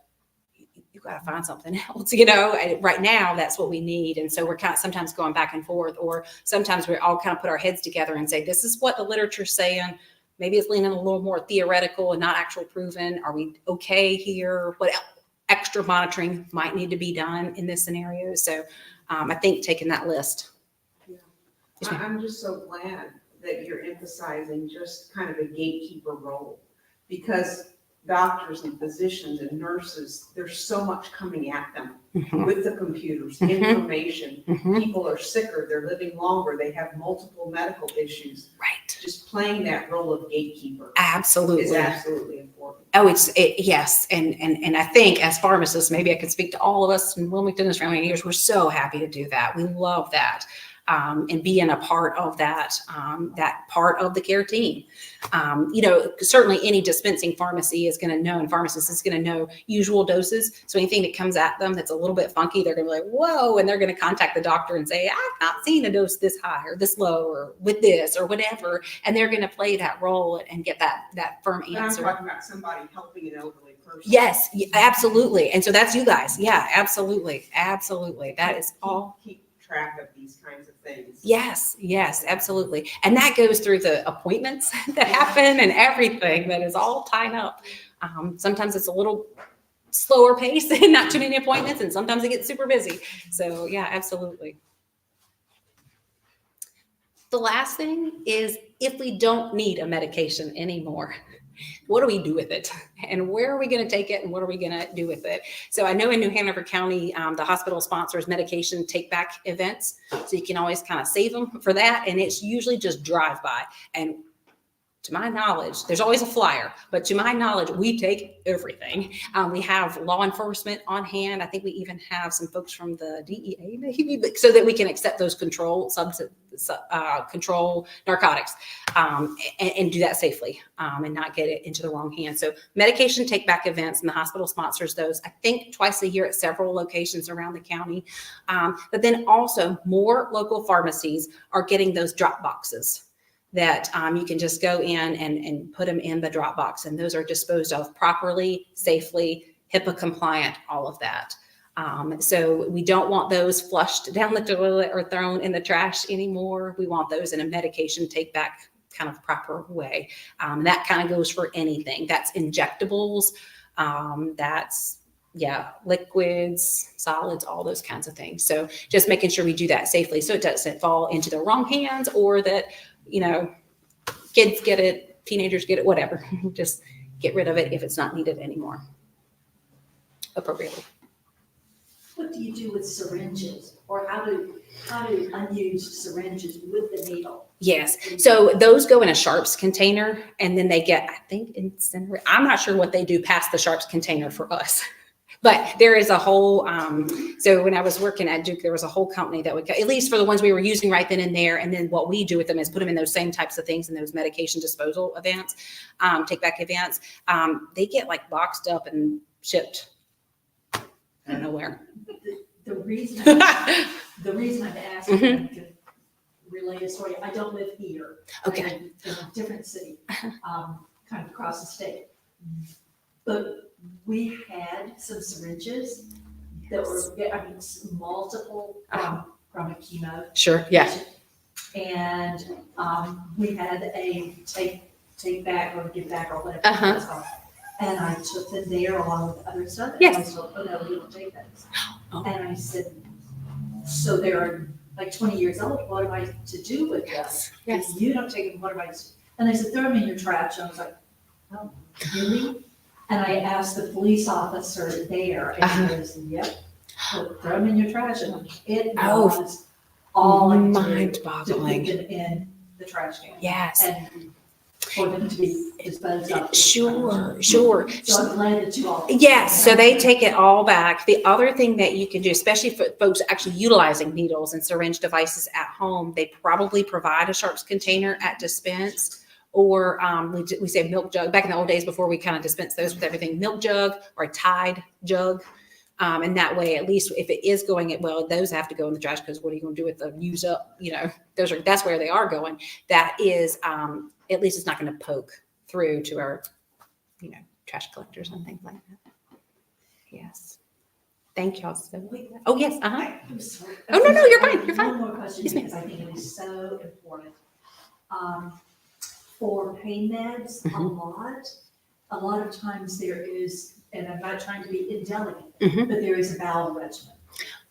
You got to find something else, and right now that's what we need. And so we're kind of sometimes going back and forth, or sometimes we all kind of put our heads together and say, this is what the literature's saying. Maybe it's leaning a little more theoretical and not actual proven. Are we okay here? What extra monitoring might need to be done in this scenario? So I think taking that list. I'm just so glad that you're emphasizing just kind of a gatekeeper role, because doctors and physicians and nurses, there's so much coming at them with the computers, information. People are sicker, they're living longer, they have multiple medical issues. Right. Just playing that role of gatekeeper Absolutely. is absolutely important. Oh, yes. And I think as pharmacists, maybe I could speak to all of us in Wilmington and surrounding years, we're so happy to do that. We love that. And being a part of that part of the care team. Certainly any dispensing pharmacy is going to know, and pharmacist is going to know usual doses. So anything that comes at them that's a little bit funky, they're going to be like, whoa, and they're going to contact the doctor and say, I've not seen a dose this high or this low or with this or whatever. And they're going to play that role and get that firm And I'm answer. talking about somebody helping an elderly person. Yes, absolutely. And so that's you guys. Yeah, absolutely. Absolutely. That is all. Keep track of these kinds of things. Yes, absolutely. And that goes through the appointments that happen and everything that is all tied up. Sometimes it's a little slower pace and not too many appointments, and sometimes it gets super busy. So yeah, absolutely. The last thing is, if we don't need a medication anymore, what do we do with it? And where are we going to take it? And what are we going to do with it? So I know in New Hanover County, the hospital sponsors medication take back events. So you can always kind of save them for that. And it's usually just drive by. And to my knowledge, there's always a flyer, but to my knowledge, we take everything. We have law enforcement on hand. I think we even have some folks from the DEA maybe, so that we can accept those control narcotics and do that safely and not get it into the wrong hands. So medication take back events, and the hospital sponsors those, I think twice a year at several locations around the county. But then also more local pharmacies are getting those drop boxes that you can just go in and put them in the drop box, and those are disposed of properly, safely, HIPAA compliant, all of that. So we don't want those flushed down the toilet or thrown in the trash anymore. We want those in a medication take back kind of proper way. That kind of goes for anything. That's injectables. That's liquids, solids, all those kinds of things. So just making sure we do that safely so it doesn't fall into the wrong hands, or that kids get it, teenagers get it, whatever. Just get rid of it if it's not needed anymore appropriately. What do you do with syringes, or how do unused syringes with the needle? Yes. So those go in a Sharps container, and then they get, I think, incinerated. I'm not sure what they do past the Sharps container for us. But there is a whole, so when I was working at Duke, there was a whole company that would, at least for the ones we were using right then and there. And then what we do with them is put them in those same types of things in those medication disposal events, take back events. They get like boxed up and shipped. I don't know where. The reason I'm asking, to relate a story, I don't live here. Okay. I live in a different city, kind of across the state. But we had some syringes that were, multiple from a chemo. Sure. Yeah. And we had a take back or give back or whatever. Uh-huh. it was called. And I took them there along with the other stuff. And Yes. I said, oh no, we don't take those. Oh. And I said, so they're like 20 years old, what am I to do with this? Yes. If you don't take them, what am I to do? And they said, throw them in your trash. And I was like, oh, really? And I asked the police officer there, and he goes, yep, throw them in your trash. And it was all I could do to put mind-boggling. them in the trash can. Yes. And for them to be disposed of. Sure. So I'm glad that you all. Yes, so they take it all back. The other thing that you can do, especially for folks actually utilizing needles and syringe devices at home, they probably provide a sharps container at dispense, or we say milk jug. Back in the old days before we kind of dispensed those with everything, milk jug or a Tide jug. And that way, at least if it is going, well, those have to go in the trash, because what are you going to do with the use up? That's where they are going. That is, at least it's not going to poke through to our, trash collectors and things like that. Yes. Thank y'all so much. Oh, yes. I'm sorry. Oh, no, you're fine. You're fine. One more question, Yes, ma'am. because I think it is so important. For pain meds, a lot of times there is, and I'm not trying to be indelicate, Mhm. but there is a bowel regimen.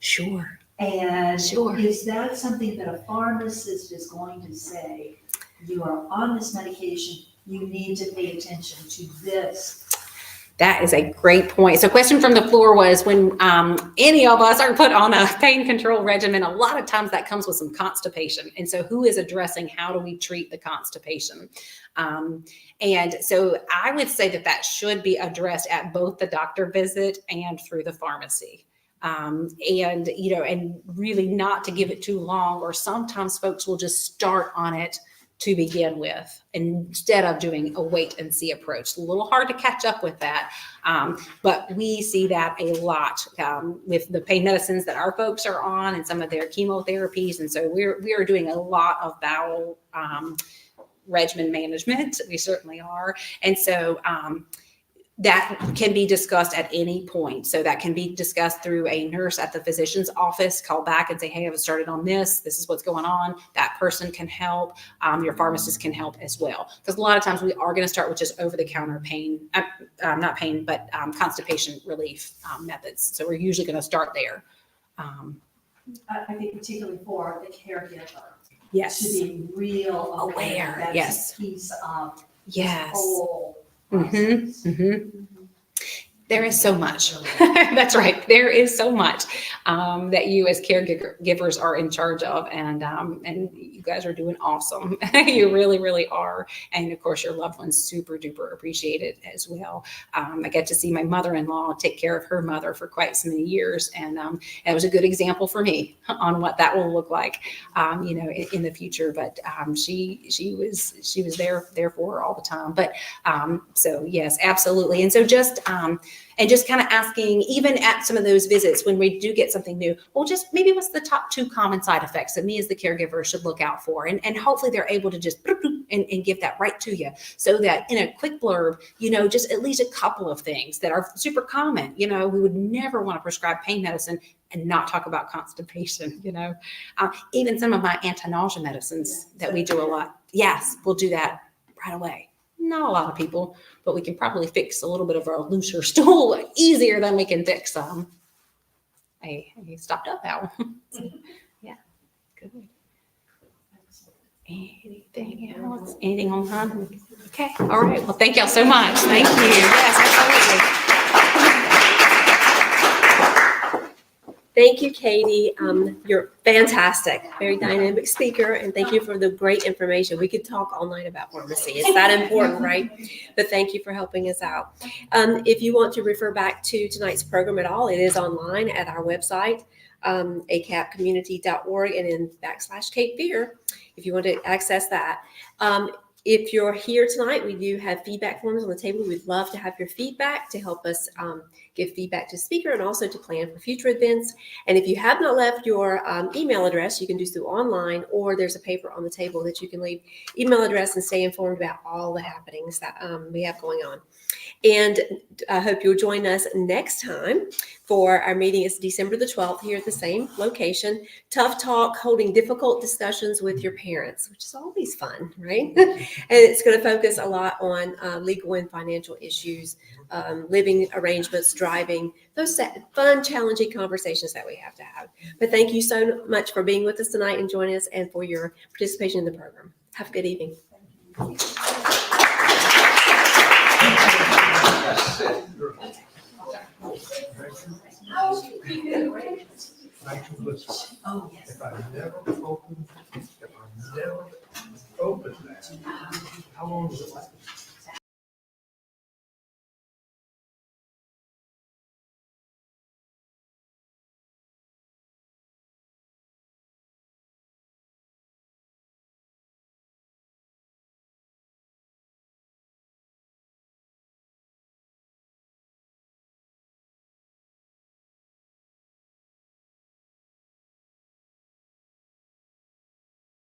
Sure. And Sure. is that something that a pharmacist is going to say, you are on this medication, you need to pay attention to this? That is a great point. So question from the floor was, when any of us are put on a pain control regimen, a lot of times that comes with some constipation. And so who is addressing how do we treat the constipation? And so I would say that should be addressed at both the doctor visit and through the pharmacy. And really not to give it too long, or sometimes folks will just start on it to begin with, instead of doing a wait and see approach. It's a little hard to catch up with that. But we see that a lot with the pain medicines that our folks are on and some of their chemotherapies. And so we are doing a lot of bowel regimen management. We certainly are. And so that can be discussed at any point. So that can be discussed through a nurse at the physician's office. Call back and say, hey, I've started on this. This is what's going on. That person can help. Your pharmacist can help as well. Because a lot of times we are going to start with just over-the-counter pain, not pain, but constipation relief methods. So we're usually going to start there. I think particularly for the caregiver. Yes. To be real Aware, That's yes. a piece of Yes. whole Mm-hmm. process. Mm-hmm. There is so much. That's right. There is so much that you as caregivers are in charge of, and you guys are doing awesome. You really, really are. And of course, your loved ones super duper appreciate it as well. I get to see my mother-in-law take care of her mother for quite so many years, and it was a good example for me on what that will look like, in the future. But she was there for her all the time. But so yes, absolutely. And so just kind of asking, even at some of those visits, when we do get something new, well, just maybe what's the top 2 common side effects that me as the caregiver should look out for? And hopefully they're able to just and give that right to you, so that in a quick blurb, just at least a couple of things that are super common. We would never want to prescribe pain medicine and not talk about constipation, even some of my anti-nausea medicines that we do a lot. Yes, we'll do that right away. Not a lot of people, but we can probably fix a little bit of a looser stool easier than we can fix some. I stopped up now. Yeah, good. Anything else? Anything on hand? Okay, all right. Well, thank y'all so much. Thank you. Yes, absolutely. Thank you, Katie. You're fantastic, very dynamic speaker, and thank you for the great information. We could talk all night about pharmacy. It's that important, right? But thank you for helping us out. If you want to refer back to tonight's program at all, it is online at our website, acapcommunity.org, and in /Cape Fear, if you want to access that. If you're here tonight, we do have feedback forms on the table. We'd love to have your feedback to help us give feedback to the speaker and also to plan for future events. And if you have not left your email address, you can do so online, or there's a paper on the table that you can leave email address and stay informed about all the happenings that we have going on. And I hope you'll join us next time for our meeting. It's December the 12th here at the same location. Tough Talk, holding difficult discussions with your parents, which is always fun, right? And it's going to focus a lot on legal and financial issues, living arrangements, driving, those fun, challenging conversations that we have to have. But thank you so much for being with us tonight and joining us, and for your participation in the program. Have a good evening. Thank you. Oh, yes. If I never